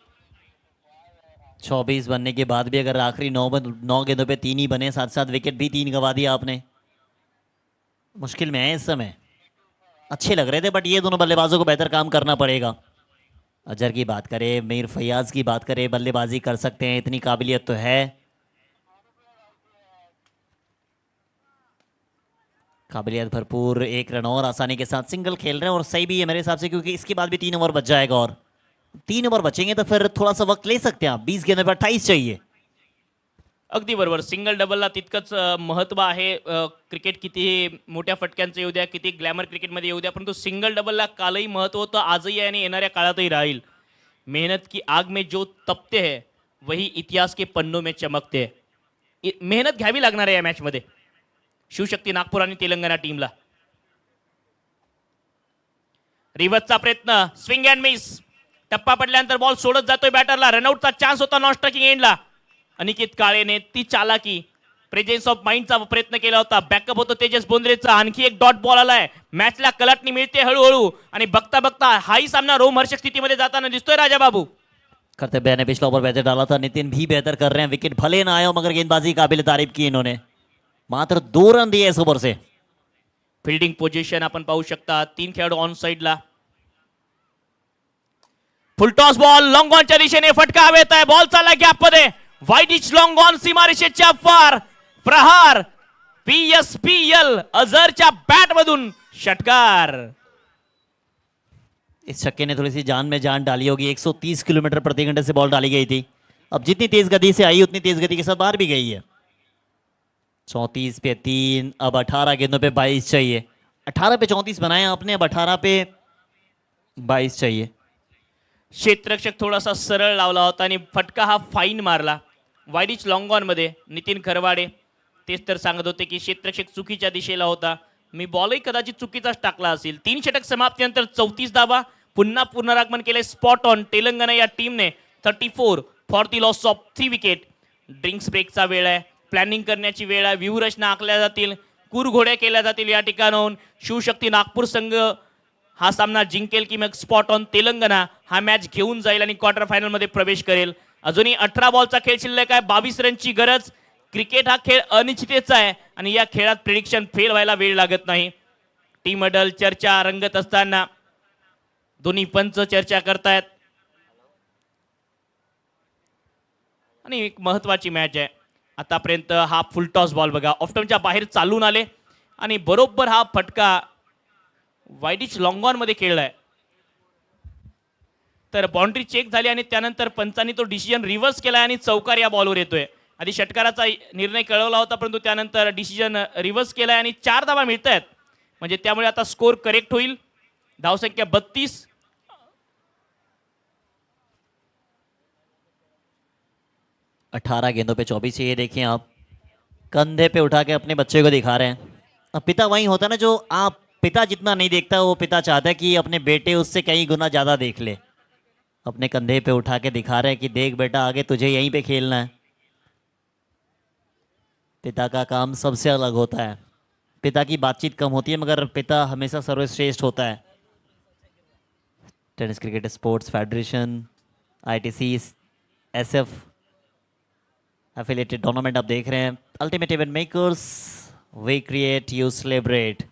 24 बनने के बाद भी अगर आखिरी 9 गेंदों पे 3 ही बने, साथ साथ विकेट भी 3 गंवा दिया आपने, मुश्किल में है इस समय। अच्छे लग रहे थे बट ये दोनों बल्लेबाजों को बेहतर काम करना पड़ेगा। अजहर की बात करें, मीर फैयाज की बात करें, बल्लेबाजी कर सकते हैं, इतनी काबिलियत तो है। काबिलियत भरपूर, 1 रन और आसानी के साथ सिंगल खेल रहे हैं और सही भी है मेरे हिसाब से, क्योंकि इसके बाद भी 3 ओवर बच जाएगा और 3 ओवर बचेंगे तो फिर थोड़ा सा वक्त ले सकते हैं आप। 20 गेंद पर 28 चाहिए। अगदी बरोबर. सिंगल डबलला तितकंच महत्त्व आहे. क्रिकेट किती मोठ्या फटक्यांचं येऊ द्या, किती ग्लॅमर क्रिकेटमध्ये येऊ द्या, परंतु सिंगल डबलला कालही महत्त्व होतं, आजही आहे आणि येणाऱ्या काळातही राहील. मेहनत की आग में जो तपते हैं वही इतिहास के पन्नों में चमकते हैं. मेहनत घ्यावी लागणार आहे या मॅचमध्ये शिवशक्ती नागपूर आणि तेलंगणा टीमला. रिव्हर्सचा प्रयत्न, स्विंग अँड मिस. टप्पा पडल्यानंतर बॉल सोडत जातोय बॅटरला. रनआउटचा चान्स होता नॉन स्ट्रायकिंग एंडला. अनिकेत काळेने ती चालाकी, प्रेझेन्स ऑफ माइंडचा प्रयत्न केला होता. बॅकअप होतो तेजस बोंद्रेचा. आणखी एक डॉट बॉल आलाय. मॅचला कलाटणी मिळते हळूहळू आणि बघता बघता हाही सामना रोमहर्षक स्थितीमध्ये जाताना दिसतोय राजा बाबू. कर्तव्य ने पिछला ओवर बेहतर डाला था, नितिन भी बेहतर कर रहे हैं. विकेट भले ना आया हो मगर गेंदबाजी काबिल तारीफ की इन्होंने. मात्र 2 रन दिए इस ओवर से. फिल्डिंग पोझिशन आपण पाहू शकता. 3 खेळाडू ऑन साइडला. फुल टॉस बॉल लॉंग ऑनच्या दिशेने फटका हवेत आहे. बॉल चालला गॅप मध्ये. वाईड इच लॉंग ऑन सीमारेषेच्या पार. प्रहार PSPL अझरच्या बॅट मधून षटकार. इस छक्के ने थोड़ी सी जान में जान डाली होगी. 130 किलोमीटर प्रति घंटे से बॉल डाली गई थी. अब जितनी तेज गति से आई उतनी तेज गति के साथ बाहर भी गई है. 34 पे 3, अब 18 गेंदों पे 22 चाहिए. 18 पे 34 बनाए आपने, अब 18 पे 22 चाहिए. क्षेत्ररक्षक थोडासा सरळ लावला होता आणि फटका हा फाईन मारला. वाईडिच लॉंग ऑन मध्ये नितीन खरवाडे तेच तर सांगत होते की क्षेत्ररक्षक चुकीच्या दिशेला होता. मी बॉलही कदाचित चुकीचाच टाकला असेल. 3 षटक समाप्तीनंतर 34 धावा. पुन्हा पुनरागमन केले स्पॉट ऑन. तेलंगणा या टीमने 34 for the loss of 3 wicket. Drinks ब्रेकचा वेळ आहे. प्लॅनिंग करण्याची वेळ आहे. व्यूहरचना आखल्या जातील, कुरघोड्या केल्या जातील. या ठिकाणाहून शिवशक्ती नागपूर संघ हा सामना जिंकेल की मग स्पॉट ऑन तेलंगणा हा मॅच घेऊन जाईल आणि क्वार्टर फायनल मध्ये प्रवेश करेल. अजूनही 18 बॉलचा खेळ शिल्लक आहे. 22 रनची गरज. क्रिकेट हा खेळ अनिश्चिततेचा आहे आणि या खेळात प्रेडिक्शन फेल व्हायला वेळ लागत नाही. टीम अडल चर्चा रंगत असताना दोन्ही पंच चर्चा करतायत आणि एक महत्वाची मॅच आहे. आतापर्यंत हा फुल टॉस बॉल बघा ऑफ्टनच्या बाहेर चालून आले आणि बरोबर हा फटका वाईडिच लॉंग ऑन मध्ये खेळलाय. तर बाउंड्री चेक झाली आणि त्यानंतर पंचांनी तो डिसिजन रिव्हर्स केलाय आणि चौकार या बॉलवर येतोय. आधी षटकाराचा निर्णय कळवला होता परंतु त्यानंतर डिसिजन रिव्हर्स केलाय आणि 4 धावा मिळत आहेत. म्हणजे त्यामुळे आता स्कोर करेक्ट होईल. धावसंख्या 32. अठारह गेंदों पे 24 चाहिए. देखिए आप कंधे पे उठा के अपने बच्चे को दिखा रहे हैं. अब पिता वही होता है ना जो आप पिता जितना नहीं देखता, वो पिता चाहता है कि अपने बेटे उससे कई गुना ज़्यादा देख ले. अपने कंधे पे उठा के दिखा रहे हैं कि देख बेटा आगे तुझे यहीं पे खेलना है. पिता का काम सबसे अलग होता है. पिता की बातचीत कम होती है मगर पिता हमेशा सर्वश्रेष्ठ होता है. Tennis cricket sports federation ITC SF affiliated tournament आप देख रहे हैं. Ultimate event makers, we create you celebrate.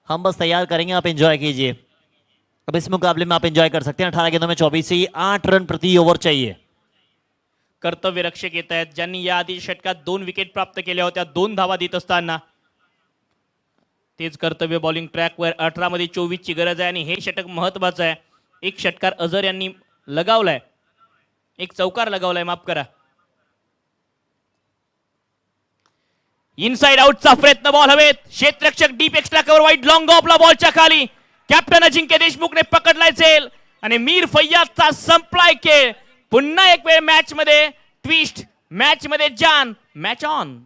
हम बस तैयार करेंगे, आप एंजॉय कीजिए. अब इस मुकाबले में आप एंजॉय कर सकते हैं. 18 गेंदों में 24 चाहिए. 8 रन प्रति ओवर चाहिए. कर्तव्य रक्षक येत आहेत ज्यांनी याआधी षटकात 2 विकेट प्राप्त केल्या होत्या. 2 धावा देत असताना तेच कर्तव्य बॉलिंग ट्रॅकवर. 18 मध्ये 24 ची गरज आहे आणि हे षटक महत्वाचं आहे. एक षटकार अझर यांनी लगावलाय, एक चौकार लगावलाय, माफ करा. इनसाइड आउटचा प्रयत्न. बॉल हवेत. क्षेत्ररक्षक deep extra cover wide long ऑफला बॉलच्या खाली. कॅप्टन अजिंक्य देशमुखने पकडलाय झेल आणि मीर फैयाजचा संपलाय खेळ. पुन्हा एक वेळ मॅच मध्ये ट्विस्ट, मॅच मध्ये जान, मॅच ऑन.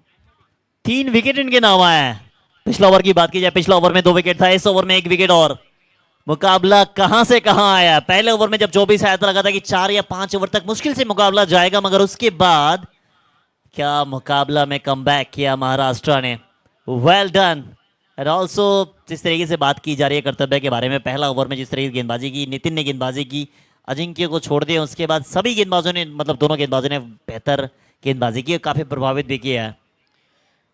3 विकेट इनके नाम आया है. पिछला ओवर की बात की जाए, पिछला ओवर में 2 विकेट था, इस ओवर में 1 विकेट और. मुकाबला कहां से कहां आया. पहले ओवर में जब 24 आया तो लगा था कि 4 या 5 ओवर तक मुश्किल से मुकाबला जाएगा, मगर उसके बाद क्या मुकाबला में कमबैक किया महाराष्ट्र ने. Well done. एंड ऑल्सो जिस तरीके से बात की जा रही है कर्तव्य के बारे में, पहला ओवर में जिस तरीके की गेंदबाजी की, नितिन ने गेंदबाजी की, अजिंक्य को छोड़ दिया, उसके बाद सभी गेंदबाजों ने, मतलब दोनों गेंदबाजों ने बेहतर गेंदबाजी की, काफी प्रभावित भी किया है.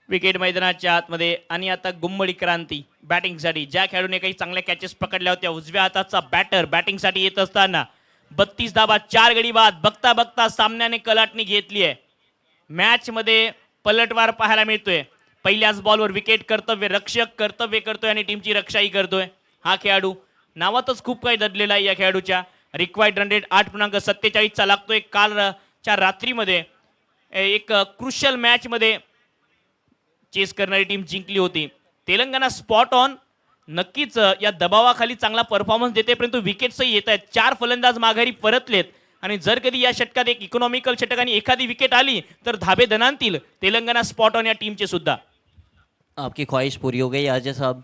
विकेट मैदानाच्या आतमध्ये. आणि आता गुम्मडी क्रांती बॅटिंगसाठी. ज्या खेळाडूने काही चांगल्या कॅचेस पकडल्या होत्या, उजव्या हाताचा बॅटर बॅटिंगसाठी येत असताना 32 धाबा 4 गडी बाद. बघता बघता सामन्याने कलाटणी घेतली आहे. मॅच मध्ये पलटवार पाहायला मिळतोय. पहिल्याच बॉलवर विकेट, कर्तव्य रक्षक कर्तव्य करतोय आणि टीमची रक्षाही करतोय. हा खेळाडू नावातच खूप काही दडलेला आहे. या खेळाडूच्या रिक्वायर्ड रन रेट 8.47 चा लागतोय. कालच्या रात्रीमध्ये एक क्रुशियल मॅच मध्ये चेस करणारी टीम जिंकली होती. तेलंगणा स्पॉट ऑन नक्कीच या दबावाखाली चांगला परफॉर्मन्स देते, परंतु विकेट्सही येत आहेत. 4 फलंदाज माघारी परतलेत आणि जर कधी या षटकात एक इकॉनॉमिकल षटक आणि एखादी विकेट आली तर धाबे दणानतील तेलंगणा स्पॉट ऑन या टीमचे सुद्धा. आपकी ख्वाहिश पूरी हो गई अजय साहब?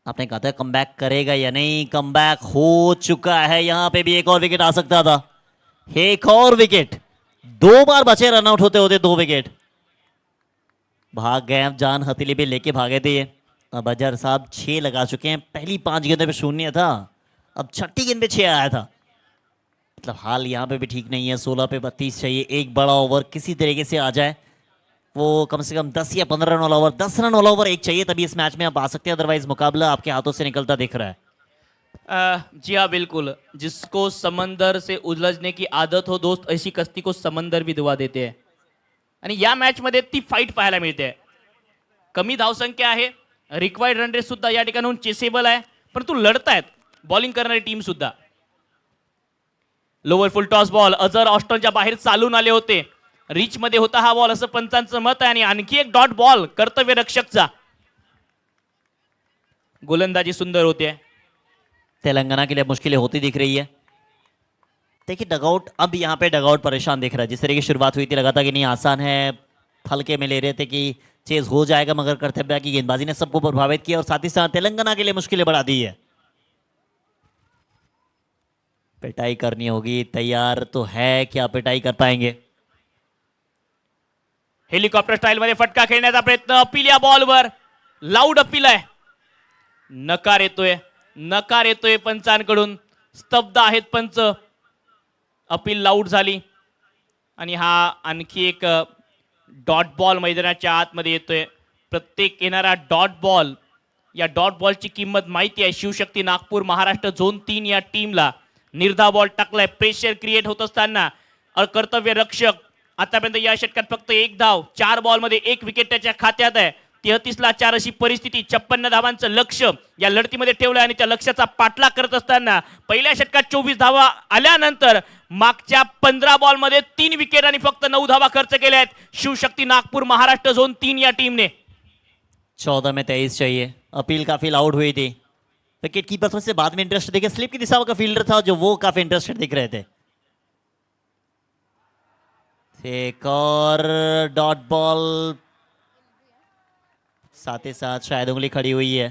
आपने कहा था कम बैक करेगा या नहीं, कम बैक हो चुका है. यहाँ पे भी एक और विकेट आ सकता था. एक और विकेट, 2 बार बचे रनआउट होते होते 2 विकेट. भाग गए, अब जान हथेली पे लेके भागे थे ये. अब अजहर साहब 6 लगा चुके हैं. पहली 5 गेंदों पे 0 था, अब छठी गेंद पे 6 आया था. मतलब हाल यहाँ पे भी ठीक नहीं है. 16 पे 32 चाहिए. एक बड़ा ओवर किसी तरीके से आ जाए, वो कम से कम 10 या 15 रन वाला ओवर, 10 रन वाला ओवर एक चाहिए, तभी इस मैच में आप आ सकते हैं. अदरवाइज मुकाबला आपके हाथों से निकलता दिख रहा है. जी हाँ बिल्कुल. जिसको समंदर से उलझने की आदत हो दोस्त, ऐसी कश्ती को समंदर भी दुआ देते हैं. आणि या मॅच मध्ये ती फाईट पाहायला मिळते. कमी धावसंख्या आहे, रिक्वायर्ड रन रेट सुद्धा या ठिकाणाहून चेसेबल आहे, परंतु लढतायत बॉलिंग करणारी टीम सुद्धा. Lower full toss ball. Azhar ऑस्ट्रेलियाच्या बाहेर चालून आले होते. रिच मध्ये होता हा बॉल असं पंचांचं मत आहे. आणि आणखी एक डॉट बॉल कर्तव्य रक्षकचा. गोलंदाजी सुंदर होते. तेलंगाना के लिए मुश्किलें होती दिख रही है. देखिए डगआउट, अब यहाँ पे डगआउट परेशान दिख रहा है. जिस तरह की शुरुआत हुई थी लगा था कि नहीं आसान है, हल्के में ले रहे थे कि चेज हो जाएगा, मगर कर्तव्य की गेंदबाजी ने सबको प्रभावित किया और साथ ही साथ तेलंगाना के लिए मुश्किलें बढ़ा दी है. पिटाई करनी होगी, तैयार तो है, क्या पिटाई कर पाएंगे? हेलिकॉप्टर स्टाईल मध्ये फटका खेळण्याचा प्रयत्न. अपील या बॉलवर, लाऊड अपील आहे. नकार येतोय, नकार येतोय पंचांकडून. स्तब्ध आहेत पंच. अपील लाऊड झाली आणि हा आणखी एक डॉट बॉल मैदानाच्या आतमध्ये येतोय. प्रत्येक येणारा डॉट बॉल, या डॉट बॉलची किंमत माहिती आहे. शिवशक्ती नागपूर महाराष्ट्र झोन 3 या टीमला निर्धा बॉल टाकलाय. प्रेशर क्रिएट होत असताना कर्तव्य रक्षक आतापर्यंत या षटकात फक्त 1 धाव, 4 बॉलमध्ये 1 विकेट त्याच्या खात्यात आहे. 33ला 4 अशी परिस्थिती. 56 धावांचं लक्ष या लढतीमध्ये ठेवलंय आणि त्या लक्ष्याचा पाठलाग करत असताना पहिल्या षटकात 24 धावा आल्यानंतर मागच्या 15 बॉलमध्ये 3 विकेट आणि फक्त 9 धावा खर्च केल्या आहेत शिवशक्ती नागपूर महाराष्ट्र झोन 3 या टीमने. 14 में 23 चाहिए. अपील काफी लाउड हुई थी. विकेट कीपर से बाद में इंटरेस्ट देखिए, स्लिप की दिशा का फील्डर था जो वो काफी इंटरेस्टेड दिख रहे थे. एक और डॉट बॉल, साथ ही साथ शायद उंगली खड़ी हुई है.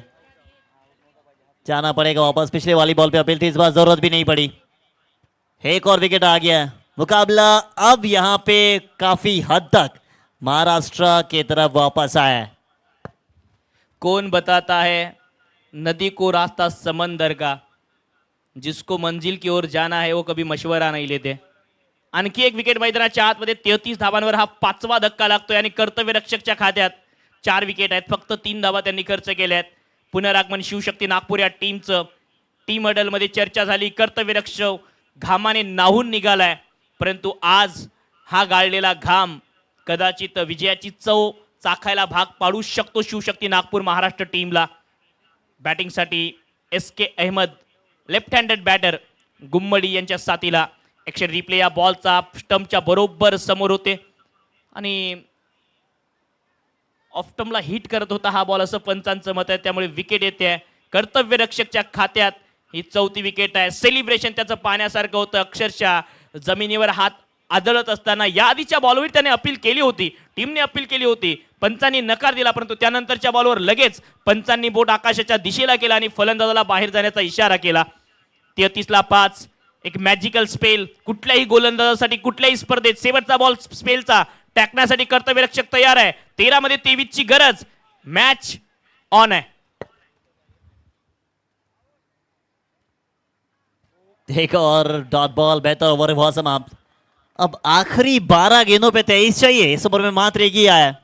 जाना पड़ेगा वापस. पिछले वाली बॉल पे अपील थी, इस बार जरूरत भी नहीं पड़ी. एक और विकेट आ गया. मुकाबला अब यहां पे काफी हद तक महाराष्ट्र की तरफ वापस आया है. कौन बताता है नदी को रास्ता समंदर का, जिसको मंजिल की ओर जाना है वो कभी मशवरा नहीं लेते. आणखी एक विकेट मैदानाच्या आतमध्ये. 33 धावांवर हा 5वा धक्का लागतोय आणि कर्तव्य रक्षकच्या खात्यात 4 विकेट आहेत. फक्त 3 धावा त्यांनी खर्च केल्या आहेत. पुनरागमन शिवशक्ती नागपूर या टीमचं. टीम हडलमध्ये चर्चा झाली. कर्तव्य रक्षक घामाने नाहून निघालाय, परंतु आज हा गाळलेला घाम कदाचित विजयाची चव चाखायला भाग पाडू शकतो शिवशक्ती नागपूर महाराष्ट्र टीमला. बॅटिंगसाठी SK Ahmed, left handed batter Gummadi यांच्या साथीला. ॲक्शन रिप्ले या बॉलचा स्टंपच्या बरोबर समोर होते आणि ऑफस्टंपला हिट करत होता हा बॉल असं पंचांचं मत आहे. त्यामुळे विकेट येते. कर्तव्य रक्षकच्या खात्यात ही 4थी विकेट आहे. सेलिब्रेशन त्याचं पाहण्यासारखं होतं. अक्षरशः जमिनीवर हात आदळत असताना या आधीच्या बॉलवर त्याने अपील केली होती, टीमने अपील केली होती, पंचांनी नकार दिला, परंतु त्यानंतरच्या बॉलवर लगेच पंचांनी बोट आकाशाच्या दिशेला केला आणि फलंदाजाला बाहेर जाण्याचा इशारा केला. 33ला 5 एक मॅजिकल स्पेल. कुठल्याही गोलंदाजासाठी कुठल्याही स्पर्धेत शेवटचा बॉल स्पेलचा टाकण्यासाठी कर्तव्य रक्षक तयार आहे. 13 मध्ये 23 ची गरज. मॅच ऑन आहे. एक और डॉट बॉल, बेहतर ओवर हुआ समाप्त। अब आखिरी 12 गेंदों पे 23 चाहिए, इस ओवर में मात्र एक ही आया।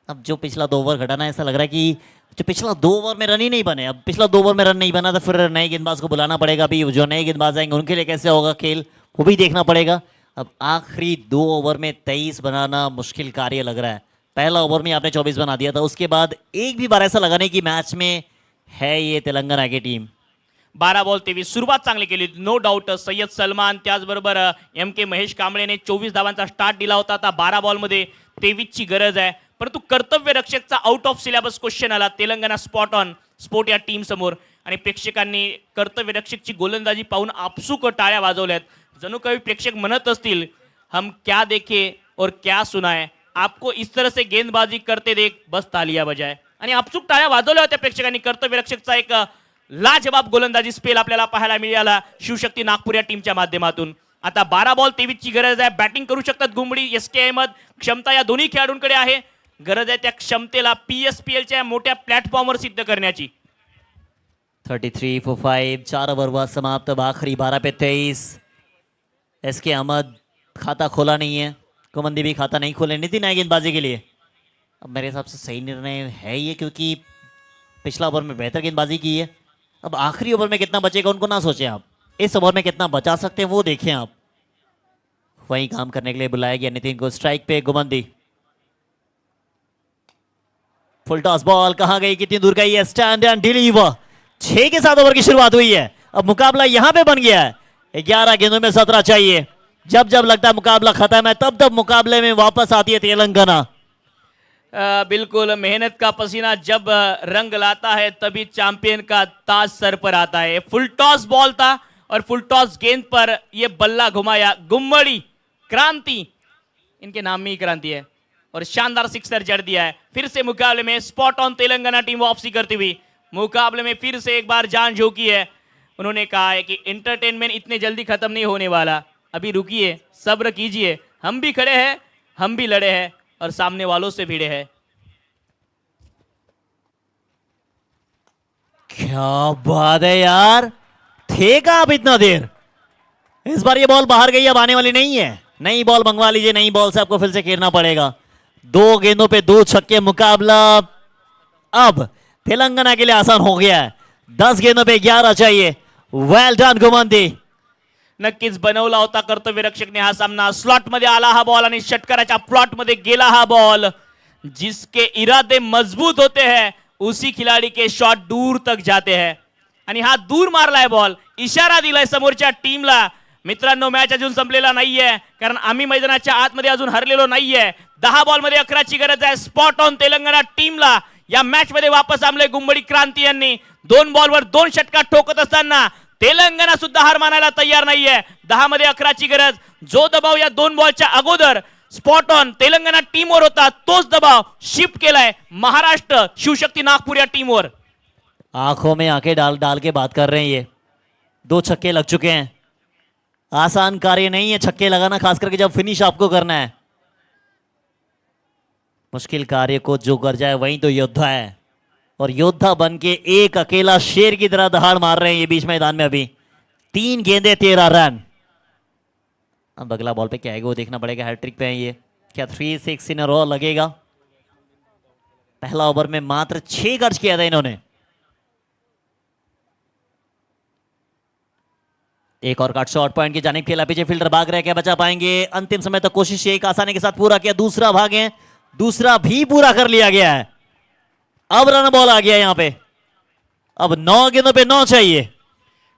अब जो पिछला 2 ओवर घटाना, ऐसा लग रहा है कि जो पिछला 2 ओवर में रन ही नहीं बने, अब पिछला 2 ओवर में रन नहीं बना तो फिर नए गेंदबाज को बुलाना पड़ेगा। अभी जो नए गेंदबाज आएंगे उनके लिए कैसे होगा खेल, वो भी देखना पड़ेगा। अब आखिरी 2 ओवर में 23 बनाना मुश्किल कार्य लग रहा है। पहला ओवर में आपने 24 बना दिया था, उसके बाद एक भी बार ऐसा लगा नहीं कि मैच में है ये तेलंगाना की टीम। 12 बॉल 23, सुरुवात चांगली केली, नो डाऊट. सय्यद सलमान त्याचबरोबर एम के महेश कांबळेने 24 धावांचा स्टार्ट दिला होता. आता 12 बॉलमध्ये 23 ची गरज आहे. परंतु कर्तव्य रक्षकचा आउट ऑफ सिलेबस क्वेश्चन आला. तेलंगणा स्पॉट ऑन स्पोर्ट या टीम समोर आणि प्रेक्षकांनी कर्तव्य रक्षकची गोलंदाजी पाहून आपसूक टाळ्या वाजवल्यात. जणू काही प्रेक्षक म्हणत असतील, हम क्या देखे और क्या सुनाए, आपको इस तरह से गेंदबाजी करते देख बस तालियां बजाए. आणि आपसूक टाळ्या वाजवल्या होत्या प्रेक्षकांनी. कर्तव्य रक्षकचा एक लाजवाब गोलंदाजी स्पेल आपल्याला पाहायला मिळाला शिवशक्ती नागपूर या टीमच्या माध्यमातून. आता 12 बॉल 23 ची गरज आहे. बॅटिंग करू शकतात गुंबडी, एस.के. अहमद. क्षमता या दोन्ही खेळाडूंकडे आहे. गरज आहे त्या क्षमतेला PSPLच्या मोठ्या प्लॅटफॉर्मवर सिद्ध करण्याची. 33 for 5, 4 ओवर हुआ समाप्त। अब आखिरी 12 पे 23। एस.के. अहमद खाता खोला नहीं है, कुमंदी भी खाता नहीं खोले नितिन नए गेंदबाजी के लिए। अब मेरे हिसाब से सही निर्णय है ये, क्योंकि पिछला ओवर में बेहतर गेंदबाजी की है। अब आखिरी ओवर में कितना बचेगा उनको ना सोचें आप, इस ओवर में कितना बचा सकते हैं वो देखें आप। वही काम करने के लिए बुलाया गया नितिन को। स्ट्राइक पे गुमंदी, फुल टॉस बॉल कहां गई, कितनी दूर गई है, स्टैंड एंड डिलीवर। 6 के 7 ओवर की शुरुआत हुई है। अब मुकाबला यहां पे बन गया है, 11 गेंदों में 17 चाहिए। जब जब लगता है मुकाबला खत्म है, तब तब मुकाबले में वापस आती है तेलंगाना। बिल्कुल, मेहनत का पसीना जब रंग लाता है तभी चैंपियन का ताज सर पर आता है। फुल टॉस बॉल था और फुल टॉस गेंद पर ये बल्ला घुमाया गुम्मड़ी क्रांति, इनके नाम में ही क्रांति है, और शानदार सिक्सर जड़ दिया है। फिर से मुकाबले में स्पॉट ऑन तेलंगाना टीम वापसी करती हुई मुकाबले में फिर से एक बार जान झोंकी है। उन्होंने कहा है कि एंटरटेनमेंट इतने जल्दी खत्म नहीं होने वाला, अभी रुकिए, सब्र कीजिए, हम भी खड़े हैं, हम भी लड़े हैं और सामने वालों से भिड़े हैं। क्या बात है यार, थे का आप इतना देर। इस बार ये बॉल बाहर गई, अब आने वाली नहीं है। नई बॉल मंगवा लीजिए, नई बॉल से आपको फिर से खेलना पड़ेगा। 2 गेंदों पे 2 छक्के, मुकाबला अब तेलंगाना के लिए आसान हो गया है। 10 गेंदों पे 11 चाहिए। Well done Gummadi. नक्कीच बनवला होता कर्तव्य रक्षकने हा सामना। स्लॉट मध्ये आला हा बॉल आणि षटकाराच्या प्लॉट मध्ये गेला हा बॉल। जिसके इरादे मजबूत होते हैं उसी खिलाड़ी के शॉट दूर तक जाते हैं। आणि हा दूर मारलाय बॉल, इशारा दिलाय समोरच्या टीमला, मित्रांनो मॅच अजून संपलेला नाहीये, कारण आम्ही मैदानाच्या आतमध्ये अजून हरलेलो नाहीये। 10 बॉल मध्ये 11 ची गरज आहे। स्पॉट ऑन तेलंगाना टीमला या मॅच मध्ये वापस आमले गुंबडी क्रांती यांनी 2 बॉलवर 2 षटकार ठोकत असताना तेलंगाना सुद्धा हार मानायला तयार नाहीये। 10 मध्ये 11 ची गरज। जो दबाव या 2 बॉलच्या अगोदर स्पॉट ऑन तेलंगाना टीमवर होता, तोच दबाव शिफ्ट केलाय महाराष्ट्र शिवशक्ती नागपूर या टीमवर। आंखों में आंखें डाल डाल के बात कर रहे हैं। ये 2 छक्के लग चुके हैं, आसान कार्य नहीं है छक्के लगाना, खास करके जब फिनिश आपको करना है। मुश्किल कार्य को जो कर जाए वही तो योद्धा है, और योद्धा बन के एक अकेला शेर की तरह दहाड़ मार रहे हैं ये बीच मैदान में। अभी 3 गेंदे 13 रन। अब अगला बॉल पे क्या आएगा वो देखना पड़ेगा। हैट्रिक पे है ये, क्या 3-6 इन रो लगेगा। पहला ओवर में मात्र 6 खर्च किया था इन्होंने। एक और काट शॉट पॉइंट की जानिब खेला, पीछे फील्डर भाग रहे, क्या बचा पाएंगे। अंतिम समय तक कोशिश एक आसानी के साथ पूरा किया। दूसरा भागे, दूसरा भी पूरा कर लिया गया है। अब रन बॉल आ गया यहां पे। अब 9 गेंदों पे 9 चाहिए।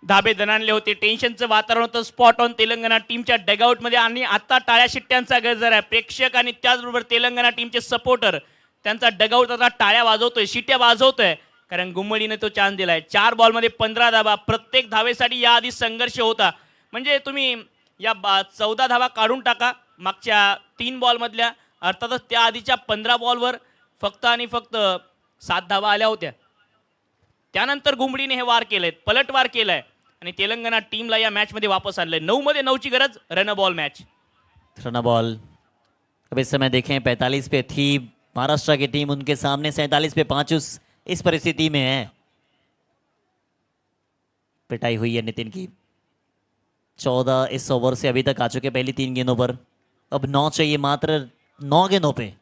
धाबे दणाणले होते, टेन्शनचं वातावरण होतं स्पॉट ऑन तेलंगाना टीमच्या डगआउट मध्ये, आणि आता टाळ्या शिट्ट्यांचा गजर आहे। प्रेक्षक आणि त्याचबरोबर तेलंगाना टीमचे सपोर्टर त्यांचा डगआउट आता टाळ्या वाजवतोय, शिट्ट्या वाजवतोय, कारण गुम्मडीने तो चान्स दिलाय। 4 बॉल मध्ये 15 धावा, प्रत्येक धावेसाठी याआधी संघर्ष होता। म्हणजे तुम्ही या 14 धावा काढून टाका मागच्या 3 बॉल मधल्या, अर्थातच त्या आधीच्या 15 बॉलवर फक्त आणि फक्त 7 धावा आल्या होत्या। त्यानंतर गुंबडीने हे वार केलेत, पलटवार केलाय आणि तेलंगाना टीमला या मॅच मध्ये वापस आणलंय। 9 मध्ये 9 ची गरज, run ball match. Run ball अब इस समय देखें 45 पे थी महाराष्ट्र की टीम, उनके सामने 47 पे 5 इस परिस्थिति में है। पिटाई हुई है नितिन की। 14 इस ओवर से अभी तक आ चुके पहली 3 गेंदों पर। अब 9 चाहिए, मात्र 9 गेंदों पे।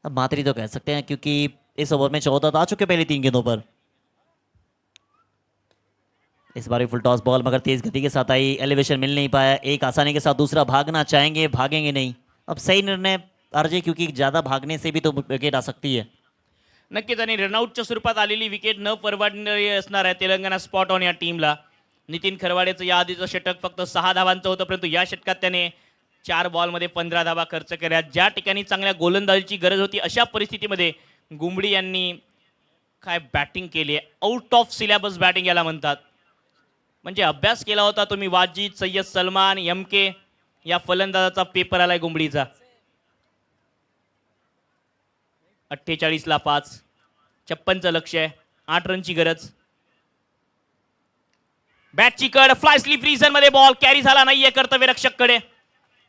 अब मात्र ही तो कह सकते हैं क्योंकि इस ओवर में 14 तो आ चुके पहली 3 गेंदों पर। इस बार भी फुल टॉस बॉल मगर तेज गति के साथ आई, एलिवेशन मिल नहीं पाया। एक आसानी के साथ दूसरा भागना चाहेंगे, भागेंगे नहीं। अब सही निर्णय आरजे, क्योंकि ज्यादा भागने से भी तो विकेट आ सकती है। नक्कीच आणि रनआउटच्या स्वरूपात आलेली विकेट न परवडणारी असणार आहे तेलंगणा स्पॉट ऑन या टीमला. नितीन खरवाडेचं या आधीचं षटक फक्त 6 धावांचं होतं, परंतु या षटकात त्याने 4 बॉलमध्ये 15 धावा खर्च केल्या. ज्या ठिकाणी चांगल्या गोलंदाजीची गरज होती अशा परिस्थितीमध्ये गुंबडी यांनी काय बॅटिंग केली आहे. आउट ऑफ सिलेबस बॅटिंग याला म्हणतात. म्हणजे अभ्यास केला होता तुम्ही. वाजिद, सय्यद सलमान, एमके या फलंदाजाचा पेपर आलाय गुंबडीचा. 48 ला 5, 56चं लक्ष्य आहे, 8 रनची गरज. बॅटची कड, फ्लाय स्लिप रिझन मध्ये बॉल कॅरी झाला नाहीये कर्तव्यरक्षककडे.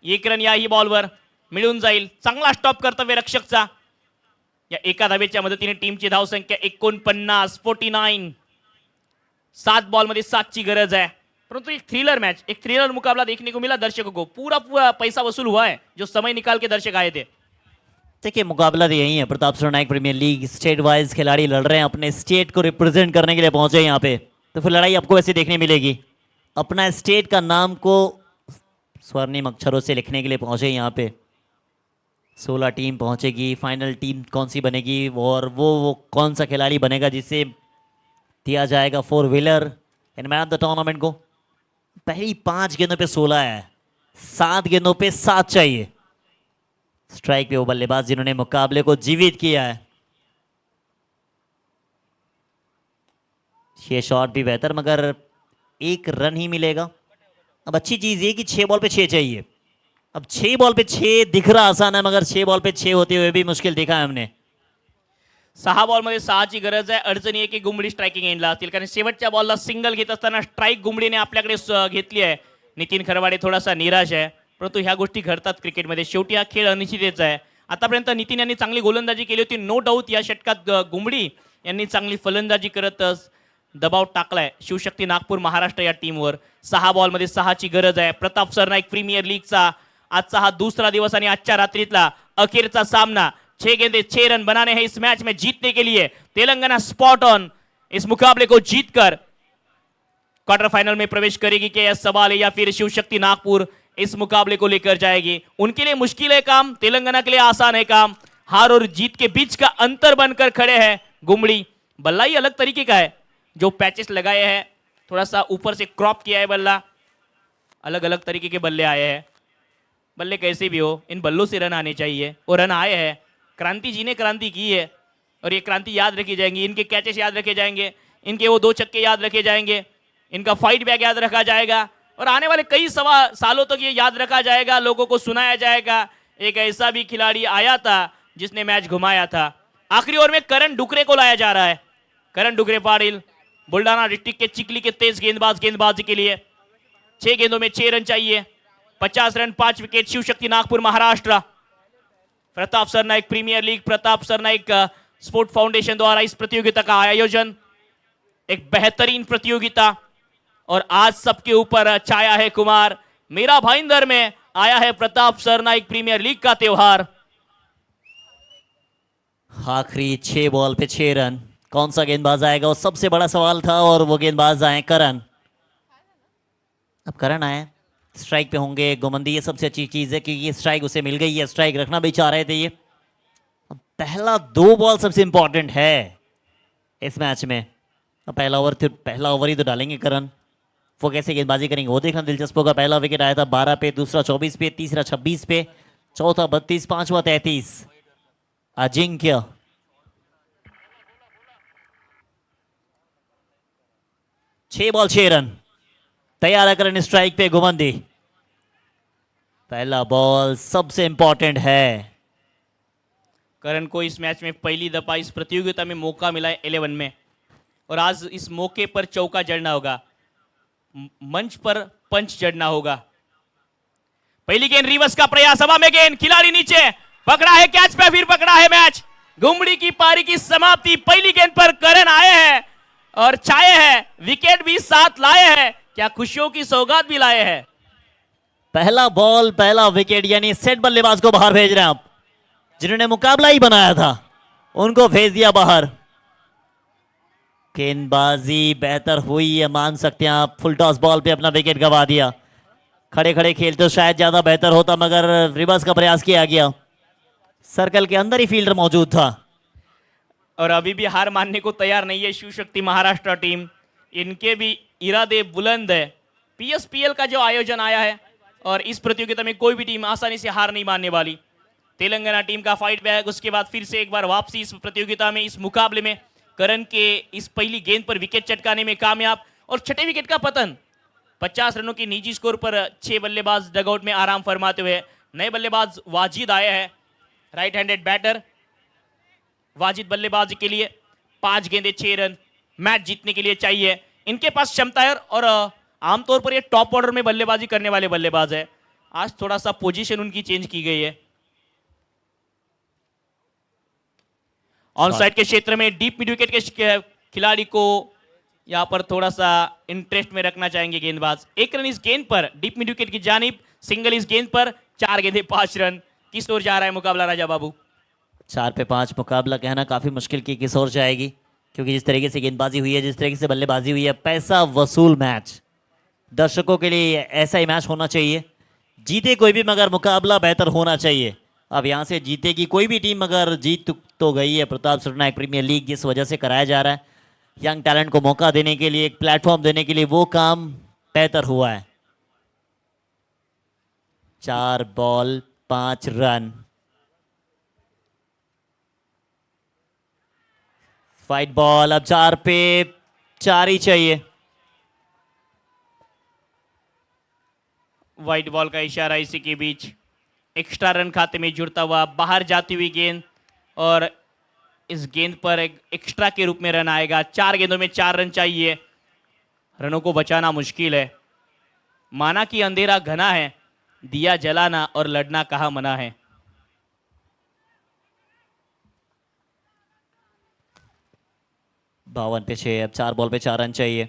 1 रन याही बॉलवर मिळून जाईल. चांगला स्टॉप कर्तव्यरक्षकचा. या एका धावेच्या मदतीने टीमची धावसंख्या 49. 7 बॉलमध्ये 7 ची गरज है. परंतु एक थ्रिलर मैच, एक थ्रिलर मुकाबला देखने को मिला दर्शकों को. पूरा पैसा वसूल हुआ है जो समय निकाल के दर्शक आए थे. देखिए मुकाबला तो यही है, Pratap Sarnaik premier league state wise खिलाड़ी लड़ रहे हैं, अपने स्टेट को रिप्रेजेंट करने के लिए पहुंचे यहाँ पे. तो फिर लड़ाई आपको ऐसे देखने मिलेगी. अपना स्टेट का नाम को स्वर्णिम अक्षरों से लिखने के लिए पहुंचे यहाँ पे. 16 टीम पहुंचेगी. फाइनल टीम कौन सी बनेगी और वो कौन सा खिलाड़ी बनेगा जिसे दिया जाएगा 4 wheeler in man of the tournament को. पहली 5 गेंदों पे 16 है, 7 गेंदों पे 7 चाहिए. स्ट्राइक पे वो बल्लेबाज जिन्होंने मुकाबले को जीवित किया है. ये शॉट भी बेहतर मगर 1 रन ही मिलेगा. अब अच्छी चीज ये कि 6 बॉल पे 6 चाहिए. अब 6 बॉल पे 6 दिख रहा आसान है मगर 6 बॉल पे 6 होते हुए भी मुश्किल देखा है हमने. 6 बॉलमध्ये 6 ची गरज आहे. अडचणी आहे की गुंबडी स्ट्रायकिंग एंडला असतील, कारण शेवटच्या बॉलला सिंगल घेत असताना स्ट्राईक गुंबडीने आपल्याकडे घेतली आहे. नितीन खरवाडे थोडासा निराश आहे, परंतु ह्या गोष्टी घडतात क्रिकेटमध्ये. शेवटी हा खेळ अनिश्चिततेचा आहे. आतापर्यंत नितीन यांनी चांगली गोलंदाजी केली होती, नो डाऊट. या षटकात गुंबडी यांनी चांगली फलंदाजी करत दबाव टाकलाय शिवशक्ती नागपूर महाराष्ट्र या टीमवर. 6 बॉलमध्ये 6 ची गरज आहे. प्रताप सरनाईक प्रीमियर लीगचा आजचा हा दुसरा दिवस आणि आजच्या रात्रीतला अखेरचा सामना. 6 गेंदे 6 रन बनाने हैं इस मैच में जीतने के लिए. तेलंगाना स्पॉट ऑन इस मुकाबले को जीतकर क्वार्टर फाइनल में प्रवेश करेगी. क्या यह सवाल है या फिर शिवशक्ति नागपुर इस मुकाबले को लेकर जाएगी? उनके लिए मुश्किल है काम, तेलंगाना के लिए आसान है काम. हार और जीत के बीच का अंतर बनकर खड़े हैं गुंबड़ी. बल्ला ही अलग तरीके का है, जो पैचेस लगाए हैं, थोड़ा सा ऊपर से क्रॉप किया है बल्ला. अलग अलग तरीके के बल्ले आए हैं. बल्ले कैसे भी हो, इन बल्लों से रन आने चाहिए और रन आए हैं. क्रांति जी ने क्रांति की है और ये क्रांति याद रखी जाएंगी. इनके कैचेस याद रखे जाएंगे, इनके वो 2 छक्के याद रखे जाएंगे, इनका फाइट बैक याद रखा जाएगा और आने वाले कई सालों तक ये याद रखा जाएगा. लोगों को सुनाया जाएगा एक ऐसा भी खिलाड़ी आया था जिसने मैच घुमाया था. आखिरी ओवर में करण डुकरे को लाया जा रहा है. करण डुकरे पाटिल बुल्डाना डिस्ट्रिक्ट के चिकली के तेज गेंदबाज के लिए 6 गेंदों में 6 रन चाहिए. 50 run 5 wicket. Shivshakti Nagpur Maharashtra. Pratap Sarnaik premier league, Pratap Sarnaik sport foundation द्वारा इस प्रतियोगिता का आयोजन. एक बेहतरीन प्रतियोगिता और आज सबके ऊपर छाया है कुमार. मेरा भाईंदर में आया है प्रताप सरनाईक प्रीमियर लीग का त्योहार. आखिरी 6 बॉल पे 6 रन. कौन सा गेंदबाज आएगा वो सबसे बड़ा सवाल था और वो गेंदबाज आए करण. अब करण आए, स्ट्राइक पे होंगे. गोमंदी ये सबसे अच्छी चीज है कि ये स्ट्राइक उसे मिल गई है. स्ट्राइक रखना भी चाह रहे थे ये. पहला 2 बॉल सबसे इंपॉर्टेंट है इस मैच में. पहला ओवर ही तो डालेंगे करण. वो कैसे गेंदबाजी करेंगे वो देखना दिलचस्प होगा. पहला विकेट आया था 12 पे, दूसरा 24 पे, तीसरा 26 पे, चौथा 32, पांचवा 33. Ajinkya 6 ball 6 run. तैयार करण स्ट्राइक पे गोमंदी. पहला बॉल सबसे इंपॉर्टेंट है. करण को इस मैच में पहली दफा इस प्रतियोगिता में मौका मिला है 11 में और आज इस मौके पर चौका जड़ना होगा. मंच पर पंच जड़ना होगा. पहली गेंद रिवर्स का प्रयास. हवा में गेंद, खिलाड़ी नीचे पकड़ा है, कैच पे फिर पकड़ा है. मैच गुंबड़ी की पारी की समाप्ति. पहली गेंद पर करण आए हैं और छाए हैं, विकेट भी साथ लाए हैं. क्या खुशियों की सौगात भी लाए हैं। पहला बॉल पहला विकेट, यानी सेट बल्लेबाज को बाहर भेज रहे हैं आप, जिन्होंने मुकाबला ही बनाया था उनको भेज दिया बाहर। गेंदबाजी बेहतर हुई है, मान सकते हैं आप। फुल टॉस बॉल पे अपना विकेट गंवा दिया। खड़े खड़े खेलते तो शायद ज्यादा बेहतर होता, मगर रिवर्स का प्रयास किया गया। सर्कल के अंदर ही फील्डर मौजूद था। और अभी भी हार मानने को तैयार नहीं है शिव शक्ति महाराष्ट्र टीम। इनके भी इरादे बुलंद है। पीएसपीएल का जो आयोजन आया है और इस प्रतियोगिता में कोई भी टीम आसानी से हार नहीं मानने वाली। तेलंगाना टीम का फाइट बैक, उसके बाद फिर से एक बार वापसी इस प्रतियोगिता में, इस मुकाबले में। करण के इस पहली गेंद पर विकेट चटकाने में कामयाब और छठे विकेट का पतन। 50 रनों की निजी स्कोर पर 6 बल्लेबाज डगआउट में आराम फरमाते हुए। नए बल्लेबाज वाजिद आए हैं, राइट हैंडेड बैटर। वाजिद बल्लेबाजी के लिए 5 गेंदे 6 रन मैच जीतने के लिए चाहिए। इनके पास क्षमता है और आमतौर पर ये टॉप ऑर्डर में बल्लेबाजी करने वाले बल्लेबाज है। आज थोड़ा सा पोजीशन उनकी चेंज की गई है। ऑन साइड के क्षेत्र में डीप मिड विकेट के खिलाड़ी को यहां पर थोड़ा सा इंटरेस्ट में रखना चाहेंगे गेंदबाज। 1 रन इस गेंद पर डीप मिड विकेट की जानिब, सिंगल इस गेंद पर, 4 गेंदे 5 रन। किस ओर जा रहा है मुकाबला राजा बाबू? 4 पे 5 मुकाबला कहना काफी मुश्किल की किस ओर जाएगी, क्योंकि जिस तरीके से गेंदबाजी हुई है, जिस तरीके से बल्लेबाजी हुई है, पैसा वसूल मैच। दर्शकों के लिए ऐसा ही मैच होना चाहिए। जीते कोई भी, मगर मुकाबला बेहतर होना चाहिए। अब यहाँ से जीतेगी कोई भी टीम, मगर जीत तो गई है। प्रताप सरनायक प्रीमियर लीग जिस वजह से कराया जा रहा है, यंग टैलेंट को मौका देने के लिए, एक प्लेटफॉर्म देने के लिए, वो काम बेहतर हुआ है। 4 बॉल 5 रन। फाइट बॉल, अब 4 पे 4 ही चाहिए। वाइट बॉल का इशारा इसी के बीच। एक्स्ट्रा रन खाते में जुड़ता हुआ बाहर जाती हुई गेंद, और इस गेंद पर एक एक्स्ट्रा के रूप में रन आएगा। 4 गेंदों में 4 रन चाहिए। रनों को बचाना मुश्किल है। माना कि अंधेरा घना है, दिया जलाना और लड़ना कहाँ मना है। बावन पे 6, अब 4 बॉल पे 4 रन चाहिए।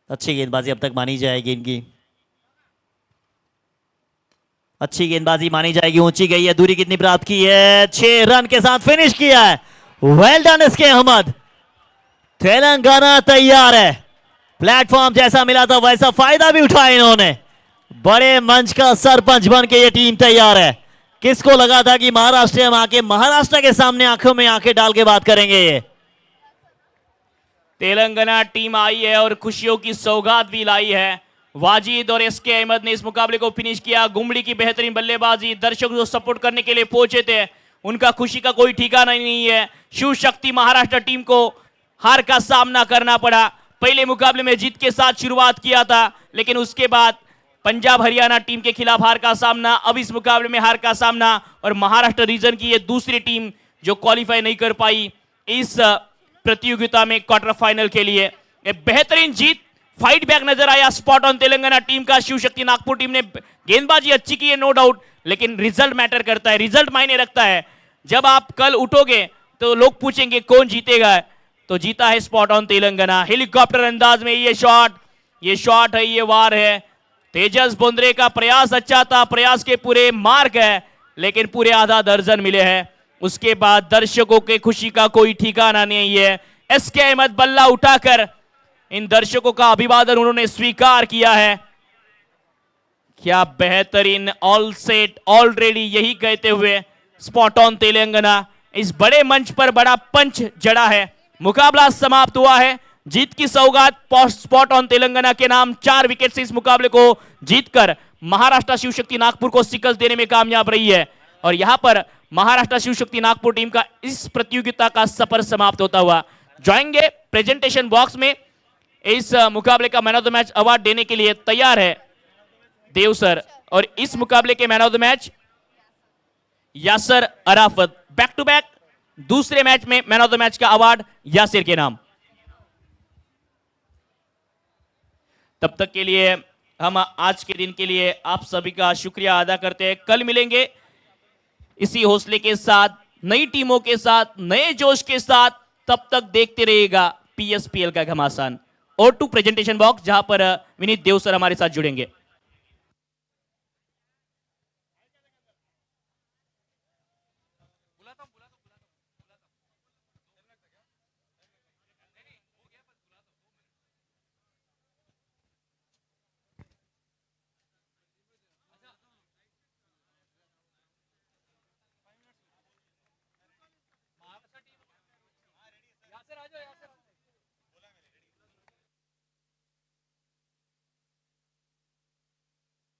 अच्छी गेंदबाजी अब तक मानी जाएगी इनकी, अच्छी गेंदबाजी मानी जाएगी। ऊंची गई है, दूरी कितनी प्राप्त की है? 6 रन के साथ फिनिश किया है। वेल डन इसके अहमद। तेलंगाना तैयार है। प्लेटफॉर्म जैसा मिला था वैसा फायदा भी उठाया इन्होंने। बड़े मंच का सरपंच बन के ये टीम तैयार है। किसको लगा था कि महाराष्ट्र में आके महाराष्ट्र के सामने आंखों में आंखें डाल के बात करेंगे ये। तेलंगाना टीम आई है और खुशियों की सौगात भी लाई है। वाजिद और एसके अहमद ने इस मुकाबले को फिनिश किया। गुमड़ी की बेहतरीन बल्लेबाजी, दर्शक जो सपोर्ट करने के लिए पहुंचे थे, उनका खुशी का कोई ठिकाना नहीं है। शिव शक्ति महाराष्ट्र टीम को हार का सामना करना पड़ा। पहले मुकाबले में जीत के साथ शुरुआत किया था, लेकिन उसके बाद पंजाब हरियाणा टीम के खिलाफ हार का सामना, अब इस मुकाबले में हार का सामना, और महाराष्ट्र रीजन की ये दूसरी टीम जो क्वालिफाई नहीं कर पाई इस प्रतियोगिता में क्वार्टर फाइनल के लिए। एक बेहतरीन जीत, फाइट बैक नजर आया स्पॉट ऑन तेलंगाना टीम का। शिव शक्ति नागपुर टीम ने गेंदबाजी अच्छी की है, नो डाउट, लेकिन रिजल्ट मैटर करता है, रिजल्ट मायने रखता है। जब आप कल उठोगे तो लोग पूछेंगे कौन जीतेगा, तो जीता है स्पॉट ऑन तेलंगाना। हेलीकॉप्टर अंदाज में ये शॉट है, ये वार है। तेजस बोंद्रे का प्रयास अच्छा था, प्रयास के पूरे मार्क है, लेकिन पूरे आधा दर्जन मिले हैं। उसके बाद दर्शकों के खुशी का कोई ठिकाना नहीं है। एसके अहमद बल्ला उठाकर इन दर्शकों का अभिवादन उन्होंने स्वीकार किया है। क्या बेहतरीन ऑल सेट ऑलरेडी, यही कहते हुए स्पॉट ऑन तेलंगाना इस बड़े मंच पर बड़ा पंच जड़ा है। मुकाबला समाप्त हुआ है। जीत की सौगात स्पॉट ऑन तेलंगाना के नाम। 4 विकेट से इस मुकाबले को जीतकर महाराष्ट्र शिव शक्ति नागपुर को शिकस्त देने में कामयाब रही है, और यहां पर महाराष्ट्र शिव शक्ति नागपुर टीम का इस प्रतियोगिता का सफर समाप्त होता हुआ जाएंगे। प्रेजेंटेशन बॉक्स में इस मुकाबले का man of the match award देने के लिए तैयार है देव सर, और इस मुकाबले के man of the match Yasir Arafat. Back to back दूसरे मैच में मैन ऑफ द मैच का अवार्ड यासिर के नाम। तब तक के लिए हम आज के दिन के लिए आप सभी का शुक्रिया अदा करते हैं। कल मिलेंगे इसी हौसले के साथ, नई टीमों के साथ, नए जोश के साथ। तब तक देखते रहिएगा पीएसपीएल का घमासान। और टू प्रेजेंटेशन बॉक्स, जहां पर विनीत देव सर हमारे साथ जुड़ेंगे।